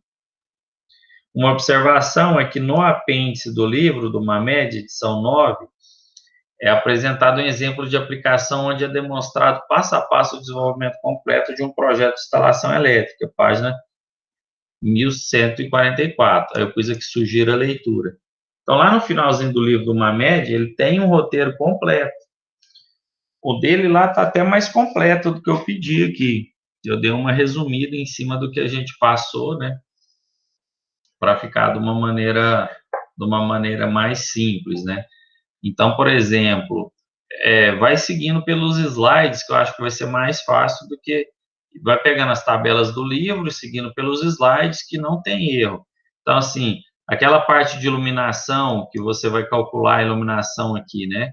Uma observação é que no apêndice do livro, do MAMED, edição 9, é apresentado um exemplo de aplicação onde é demonstrado passo a passo o desenvolvimento completo de um projeto de instalação elétrica, página 1144. Aí eu pus aqui, sugiro a leitura. Então, lá no finalzinho do livro do MAMED, ele tem um roteiro completo. O dele lá está até mais completo do que eu pedi aqui. Eu dei uma resumida em cima do que a gente passou, né? Para ficar de uma maneira mais simples, né? Então, por exemplo, vai seguindo pelos slides, que eu acho que vai ser mais fácil do que... Vai pegando as tabelas do livro, seguindo pelos slides, que não tem erro. Então, assim, aquela parte de iluminação, que você vai calcular a iluminação aqui, né?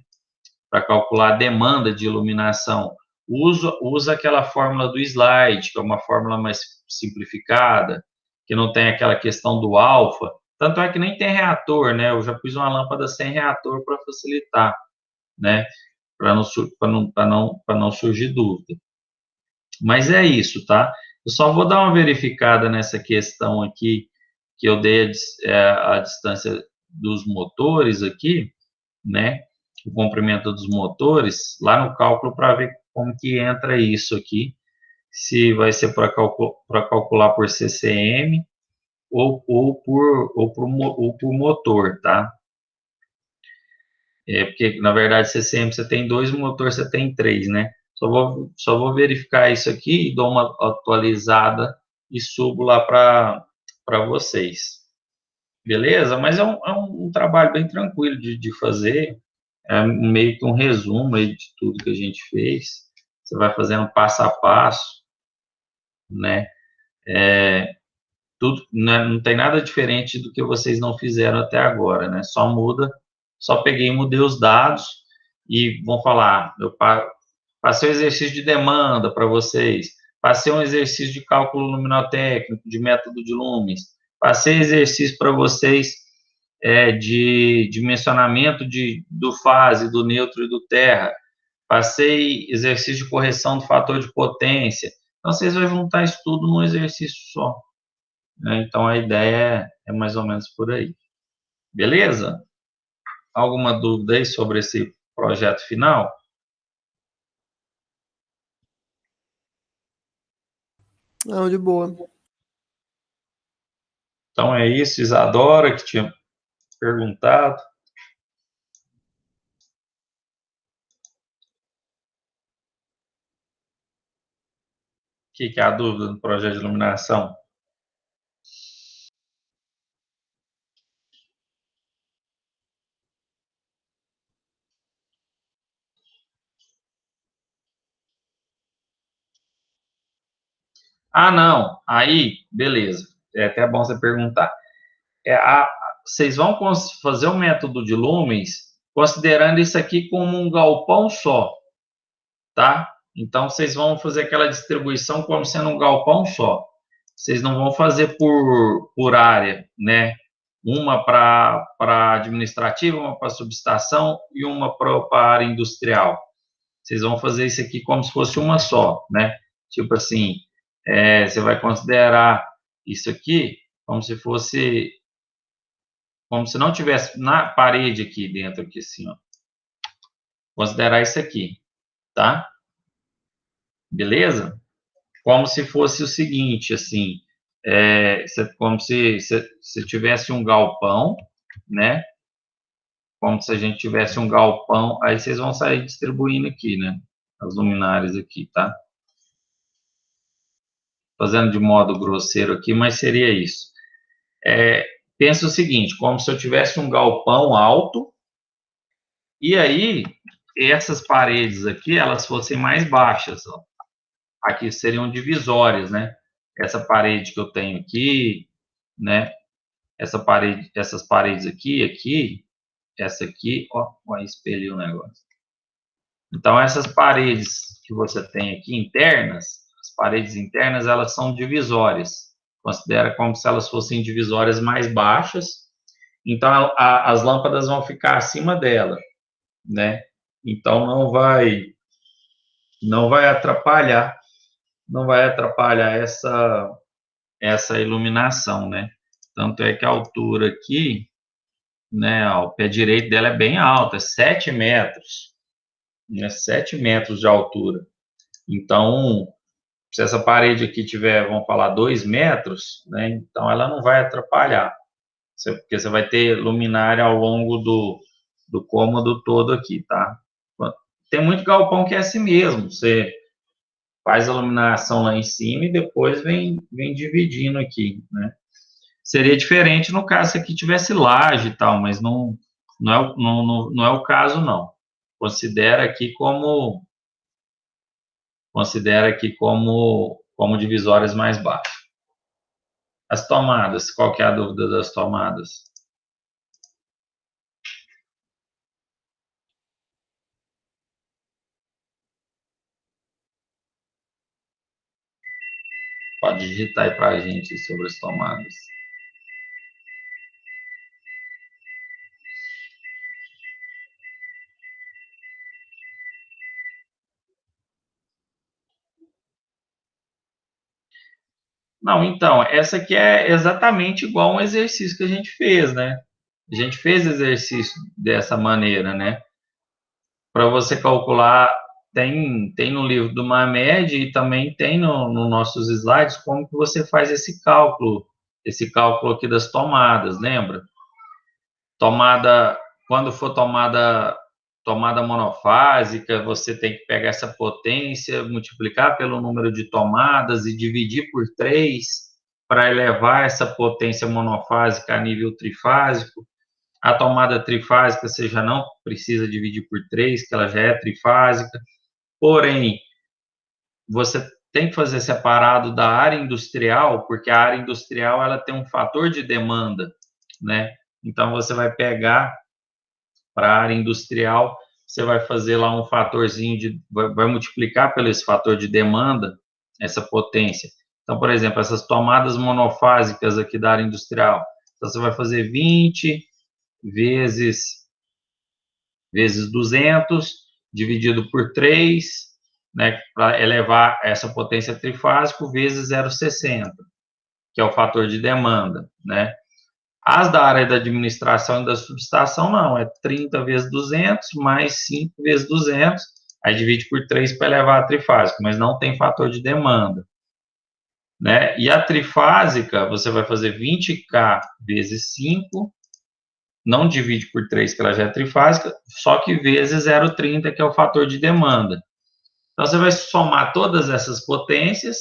Para calcular a demanda de iluminação, usa aquela fórmula do slide, que é uma fórmula mais simplificada, que não tem aquela questão do alfa. Tanto é que nem tem reator, né? Eu já pus uma lâmpada sem reator para facilitar, né? Para não surgir dúvida. Mas é isso, tá? Eu só vou dar uma verificada nessa questão aqui, que eu dei a distância dos motores aqui, né? O comprimento dos motores, lá no cálculo, para ver como que entra isso aqui, se vai ser para calcular por CCM ou por motor, tá? Porque, na verdade, CCM você tem 2, motor você tem 3, né? Só vou verificar isso aqui e dou uma atualizada e subo lá para vocês. Beleza? Mas é um trabalho bem tranquilo de fazer. É meio que um resumo aí de tudo que a gente fez. você vai fazendo passo a passo, né? Tudo, né, não tem nada diferente do que vocês não fizeram até agora, né? Só peguei e mudei os dados e vão falar, eu passei um exercício de demanda para vocês, passei um exercício de cálculo luminotécnico, de método de lumens, passei exercício para vocês de dimensionamento do fase, do neutro e do terra, passei exercício de correção do fator de potência. Então, vocês vão juntar isso tudo num exercício só, né? Então, a ideia é mais ou menos por aí. Beleza? Alguma dúvida aí sobre esse projeto final? Não, de boa. Então, é isso, Isadora, que tinha perguntado. O que é a dúvida do projeto de iluminação? Ah, não. Aí, beleza. É até bom você perguntar. Vocês vão fazer o método de lumens considerando isso aqui como um galpão só, tá? Então, vocês vão fazer aquela distribuição como sendo um galpão só. Vocês não vão fazer por área, né? Uma para administrativa, uma para subestação e uma para a área industrial. Vocês vão fazer isso aqui como se fosse uma só, né? Tipo assim, você vai considerar isso aqui como se fosse, como se não tivesse na parede aqui dentro, aqui assim, ó. Considerar isso aqui, tá? Beleza? Como se fosse o seguinte, assim, como se tivesse um galpão, né? Como se a gente tivesse um galpão, aí vocês vão sair distribuindo aqui, né? As luminárias aqui, tá? Fazendo de modo grosseiro aqui, mas seria isso. Pensa o seguinte, como se eu tivesse um galpão alto, e aí essas paredes aqui, elas fossem mais baixas, ó. Aqui seriam divisórias, né? Essa parede que eu tenho aqui, né? Essas paredes aqui, essa aqui, ó, espelhei o negócio. Então, essas paredes que você tem aqui internas, as paredes internas, elas são divisórias. Considera como se elas fossem divisórias mais baixas. Então, as lâmpadas vão ficar acima dela, né? Então, não vai atrapalhar essa iluminação, né? Tanto é que a altura aqui, né, ó, o pé direito dela é bem alta, é 7 metros, né? 7 metros de altura. Então, se essa parede aqui tiver, vamos falar, 2 metros, né, então ela não vai atrapalhar, porque você vai ter luminária ao longo do cômodo todo aqui, tá? Tem muito galpão que é assim mesmo, você faz a iluminação lá em cima e depois vem dividindo aqui, né? Seria diferente no caso se aqui tivesse laje e tal, mas não é o caso, não. Considera aqui como divisórias mais baixas. As tomadas, qual que é a dúvida das tomadas? Pode digitar aí para a gente sobre as tomadas. Não, então, essa aqui é exatamente igual um exercício que a gente fez, né? A gente fez exercício dessa maneira, né? Para você calcular, tem no livro do Mamed e também tem no nossos slides como que você faz esse cálculo aqui das tomadas, lembra? Quando for tomada monofásica, você tem que pegar essa potência, multiplicar pelo número de tomadas e dividir por 3 para elevar essa potência monofásica a nível trifásico. A tomada trifásica você já não precisa dividir por 3, que ela já é trifásica. Porém, você tem que fazer separado da área industrial, porque a área industrial ela tem um fator de demanda, né? Então, você vai pegar para a área industrial, você vai fazer lá um fatorzinho vai multiplicar pelo esse fator de demanda, essa potência. Então, por exemplo, essas tomadas monofásicas aqui da área industrial, então você vai fazer 20 vezes 200, dividido por 3, né, para elevar essa potência trifásica, vezes 0,60, que é o fator de demanda, né? As da área da administração e da subestação, não, é 30 vezes 200, mais 5 vezes 200, aí divide por 3 para elevar a trifásica, mas não tem fator de demanda, né? E a trifásica, você vai fazer 20K vezes 5, não divide por 3, que ela já é trifásica, só que vezes 0,30, que é o fator de demanda. Então, você vai somar todas essas potências,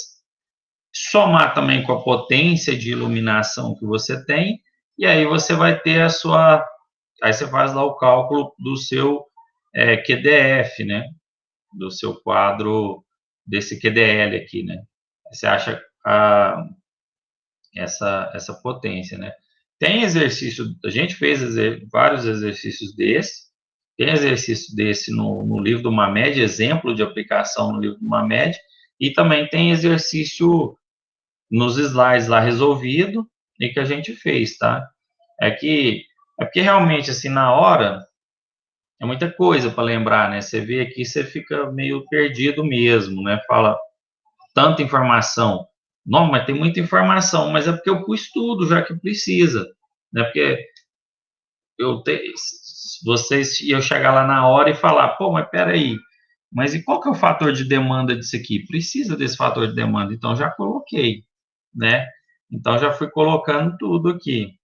somar também com a potência de iluminação que você tem, e aí você vai ter a sua... Aí você faz lá o cálculo do seu QDF, né? Do seu quadro, desse QDL aqui, né? Você acha essa potência, né? Tem exercício, a gente fez vários exercícios tem exercício desse no livro do Mamed, exemplo de aplicação no livro do Mamed, e também tem exercício nos slides lá resolvido, e que a gente fez, tá? É porque realmente, assim, na hora, é muita coisa para lembrar, né? Você vê aqui, você fica meio perdido mesmo, né? Fala tanta informação. Não, mas tem muita informação, mas é porque eu pus tudo já que precisa, né? Porque vocês iam chegar lá na hora e falar, pô, mas peraí, mas e qual que é o fator de demanda disso aqui? Precisa desse fator de demanda, então já coloquei, né? Então já fui colocando tudo aqui,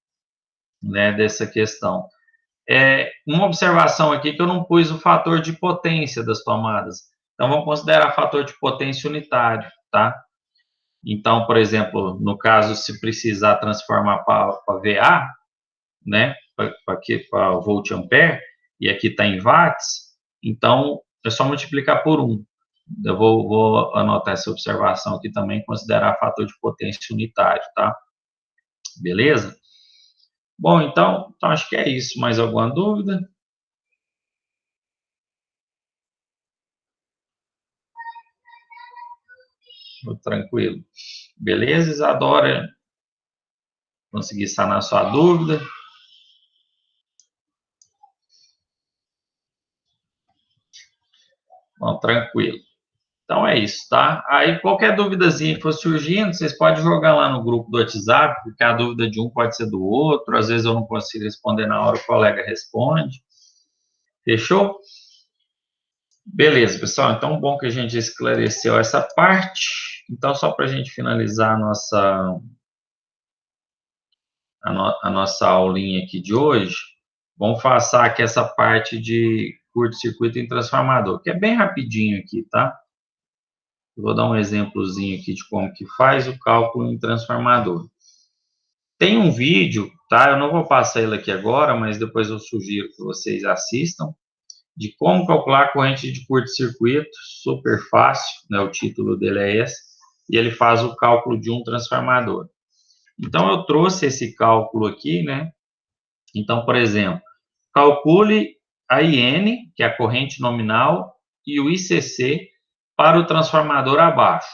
né, dessa questão. Uma observação aqui que eu não pus o fator de potência das tomadas. Então vamos considerar fator de potência unitário, tá? Então, por exemplo, no caso, se precisar transformar para VA, né, para volt ampere, e aqui está em watts, então é só multiplicar por 1. Eu vou anotar essa observação aqui também, considerar fator de potência unitário, tá? Beleza? Bom, então acho que é isso. Mais alguma dúvida? Tranquilo. Beleza, Isadora? Consegui sanar sua dúvida? Bom, tranquilo. Então é isso, tá? Aí qualquer duvidazinha que for surgindo, vocês podem jogar lá no grupo do WhatsApp, porque a dúvida de um pode ser do outro, às vezes eu não consigo responder na hora, o colega responde. Fechou? Beleza, pessoal. Então, bom que a gente esclareceu essa parte. Então, só para a gente finalizar a nossa aulinha aqui de hoje, vamos passar aqui essa parte de curto-circuito em transformador, que é bem rapidinho aqui, tá? Eu vou dar um exemplozinho aqui de como que faz o cálculo em transformador. Tem um vídeo, tá? Eu não vou passar ele aqui agora, mas depois eu sugiro que vocês assistam, de como calcular a corrente de curto-circuito, super fácil, né? O título dele é esse, e ele faz o cálculo de um transformador. Então, eu trouxe esse cálculo aqui, né? Então, por exemplo, calcule a IN, que é a corrente nominal, e o ICC para o transformador abaixo.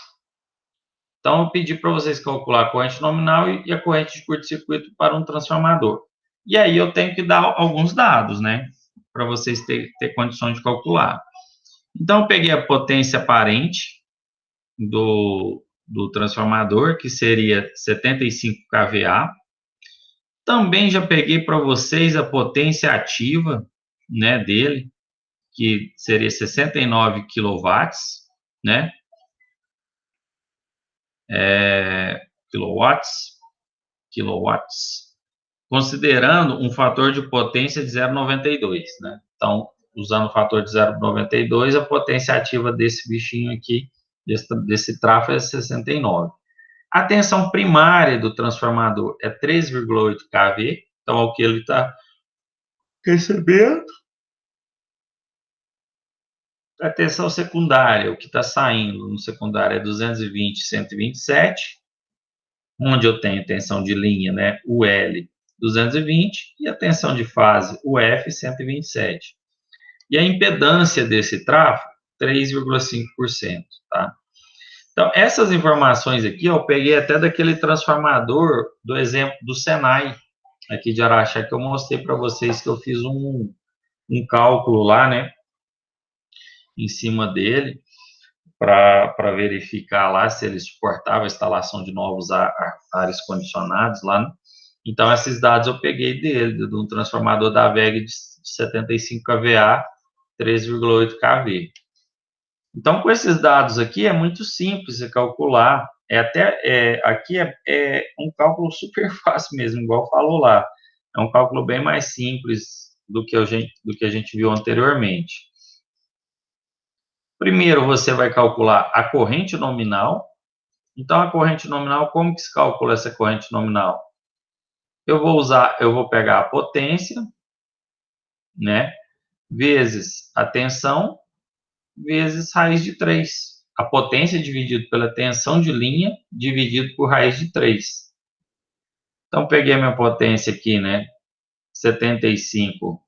Então, eu pedi para vocês calcular a corrente nominal e a corrente de curto-circuito para um transformador. E aí eu tenho que dar alguns dados, né? Para vocês ter condições de calcular. Então, eu peguei a potência aparente do transformador, que seria 75 kVA. Também já peguei para vocês a potência ativa, né, dele, que seria 69 kW, né? Kilowatts, considerando um fator de potência de 0,92, né? Então, usando o fator de 0,92, a potência ativa desse bichinho aqui, desse trafo, é 69. A tensão primária do transformador é 3,8 kV, então é o que ele está recebendo. A tensão secundária, o que está saindo no secundário é 220, 127, onde eu tenho tensão de linha, né, UL 220, e a tensão de fase, UF 127. E a impedância desse tráfego, 3,5%, tá? Então, essas informações aqui, eu peguei até daquele transformador do exemplo do Senai, aqui de Araxá, que eu mostrei para vocês, que eu fiz um cálculo lá, né, em cima dele, para verificar lá se ele suportava a instalação de novos ares condicionados lá, né? Então, esses dados eu peguei dele, de um transformador da WEG de 75 kVA, 3,8 kV. Então, com esses dados aqui, é muito simples de calcular. Aqui é um cálculo super fácil mesmo, igual falou lá. É um cálculo bem mais simples do que a gente viu anteriormente. Primeiro, você vai calcular a corrente nominal. Então, a corrente nominal, como que se calcula essa corrente nominal? Eu vou pegar a potência, né, vezes a tensão, vezes raiz de 3. A potência dividido pela tensão de linha, dividido por raiz de 3. Então, peguei minha potência aqui, né, 75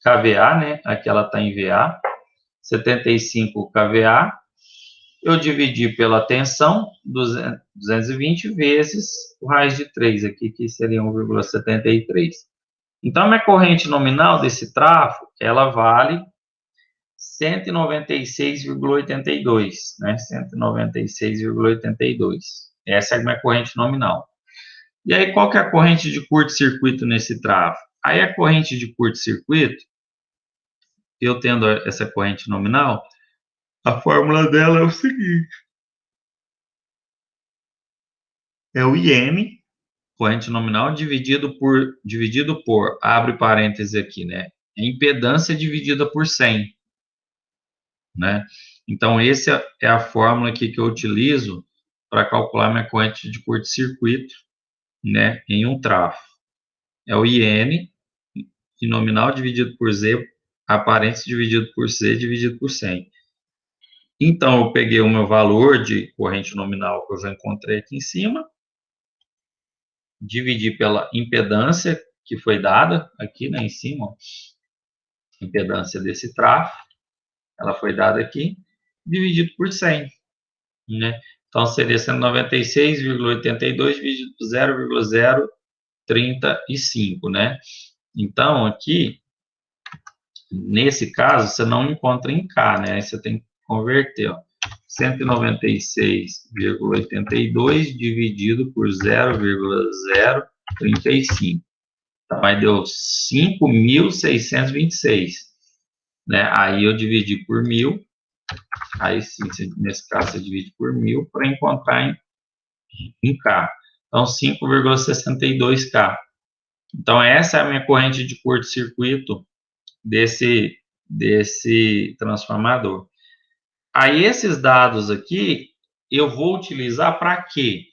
kVA, né, aqui ela está em VA, 75 kVA, eu dividi pela tensão, 220 vezes o raiz de 3 aqui, que seria 1,73. Então, a minha corrente nominal desse tráfego, ela vale 196,82, né? 196,82. Essa é a minha corrente nominal. E aí, qual que é a corrente de curto-circuito nesse tráfego? Aí, a corrente de curto-circuito, eu tendo essa corrente nominal, a fórmula dela é o seguinte. É o IM, corrente nominal, dividido por, abre parênteses aqui, né? Impedância dividida por 100, né? Então, essa é a fórmula aqui que eu utilizo para calcular minha corrente de curto-circuito, né, em um tráfego. É o IN, nominal dividido por Z, aparência dividido por C, dividido por 100. Então, eu peguei o meu valor de corrente nominal que eu já encontrei aqui em cima, dividi pela impedância que foi dada aqui, né, em cima, ó, impedância desse tráfego, ela foi dada aqui, dividido por 100, né? Então, seria 196,82 dividido por 0,035, né? Então, aqui, nesse caso, você não encontra em K, né? Aí você tem que converter, ó. 196,82 dividido por 0,035. Então, aí deu 5.626, né? Aí eu dividi por 1.000. Aí, sim, nesse caso, você divide por 1.000 para encontrar em K. Então, 5,62 K. Então, essa é a minha corrente de curto-circuito desse transformador. Aí, esses dados aqui, eu vou utilizar para quê?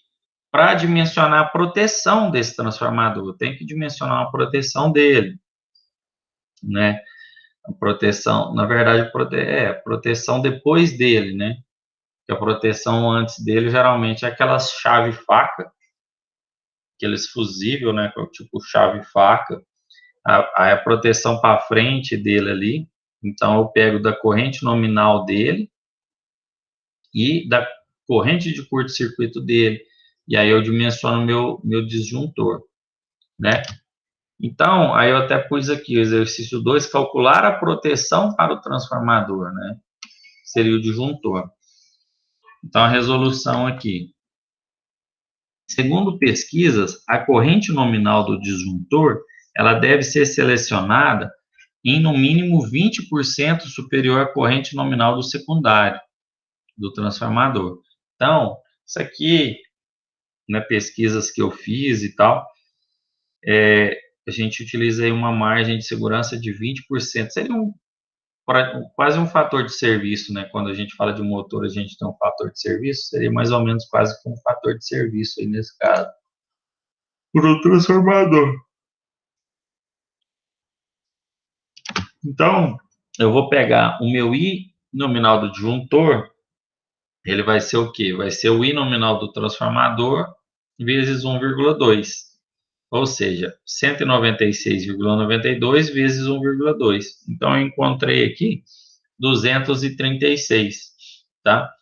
Para dimensionar a proteção desse transformador. Tem que dimensionar a proteção dele, né? A proteção, na verdade, proteção depois dele, né? Que a proteção antes dele, geralmente, é aquelas chave-faca, aqueles fusível, né? Tipo chave-faca. A proteção para frente dele ali. Então, eu pego da corrente nominal dele e da corrente de curto-circuito dele. E aí eu dimensiono meu disjuntor, né? Então, aí eu até pus aqui, o exercício 2, calcular a proteção para o transformador, né? Seria o disjuntor. Então, a resolução aqui. Segundo pesquisas, a corrente nominal do disjuntor, ela deve ser selecionada em, no mínimo, 20% superior à corrente nominal do secundário, do transformador. Então, isso aqui, né, pesquisas que eu fiz e tal, a gente utiliza aí uma margem de segurança de 20%. Seria quase um fator de serviço, né? Quando a gente fala de motor, a gente tem um fator de serviço, seria mais ou menos quase um fator de serviço aí nesse caso. Por um transformador. Então, eu vou pegar o meu I nominal do disjuntor, ele vai ser o quê? Vai ser o I nominal do transformador vezes 1,2. Ou seja, 196,92 vezes 1,2. Então, eu encontrei aqui 236, tá?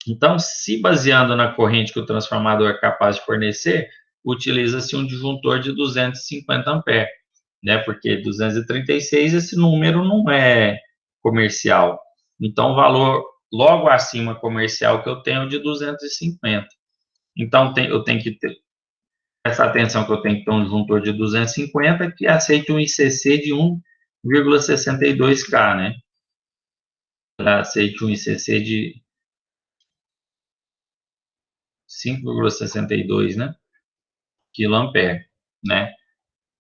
Então, se baseando na corrente que o transformador é capaz de fornecer, utiliza-se um disjuntor de 250 amperes, né? Porque 236, esse número não é comercial. Então, o valor logo acima comercial que eu tenho é de 250. Então, eu tenho que ter essa atenção que eu tenho que ter um disjuntor de 250 que aceite um ICC de 1,62K, né? Aceite um ICC de 5,62, né? Quiloampere, né?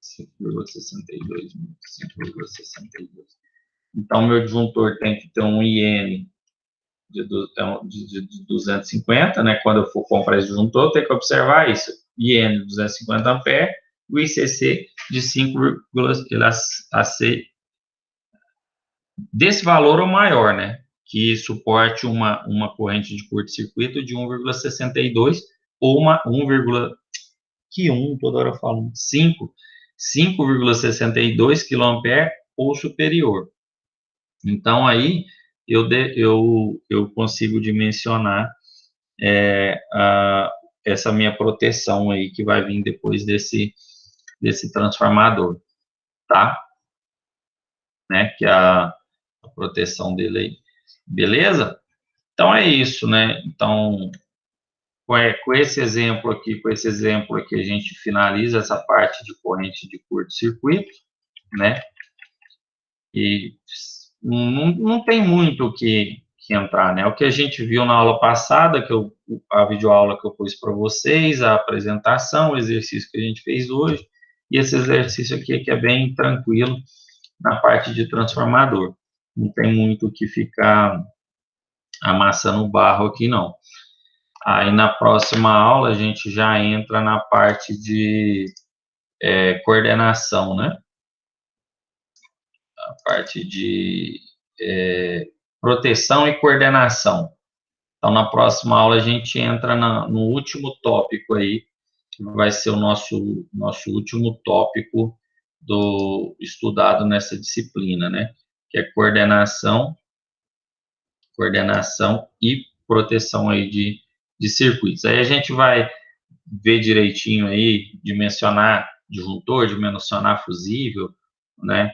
5,62. Então, meu disjuntor tem que ter um IN de 250, né? Quando eu for comprar esse disjuntor, eu tenho que observar isso. IN de 250 amperes, o ICC de 5, desse valor ou maior, né? Que suporte uma corrente de curto-circuito de 1,62 ou uma 1, toda hora eu falo 5,62 kA ou superior. Então, aí, eu consigo dimensionar essa minha proteção aí, que vai vir depois desse transformador, tá? Né? Que é a proteção dele aí. Beleza? Então, é isso, né? Então, com esse exemplo aqui, a gente finaliza essa parte de corrente de curto-circuito, né? E não tem muito o que entrar, né? O que a gente viu na aula passada, a videoaula que eu pus para vocês, a apresentação, o exercício que a gente fez hoje, e esse exercício aqui que é bem tranquilo na parte de transformador. Não tem muito o que ficar amassando o barro aqui, não. Aí, na próxima aula, a gente já entra na parte de coordenação, né? A parte de proteção e coordenação. Então, na próxima aula, a gente entra no último tópico aí, que vai ser o nosso último tópico estudado nessa disciplina, né? Que é coordenação e proteção aí de circuitos. Aí a gente vai ver direitinho aí, dimensionar disjuntor, dimensionar fusível, né?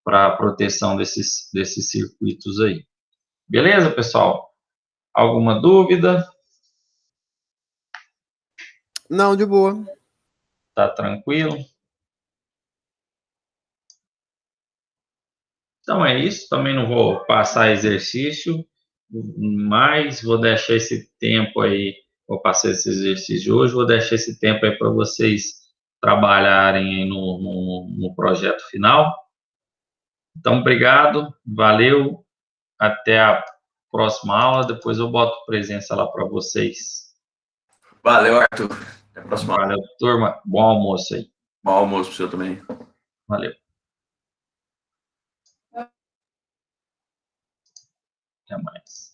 Para proteção desses circuitos aí. Beleza, pessoal? Alguma dúvida? Não, de boa. Tá tranquilo? Então é isso. Também não vou passar exercício, mas vou deixar esse tempo aí. Vou passar esse exercício hoje, vou deixar esse tempo aí para vocês trabalharem aí no projeto final. Então, obrigado, valeu, até a próxima aula. Depois eu boto presença lá para vocês. Valeu, Arthur. Até a próxima aula. Valeu, turma. Bom almoço aí. Bom almoço para o senhor também. Valeu. Até mais.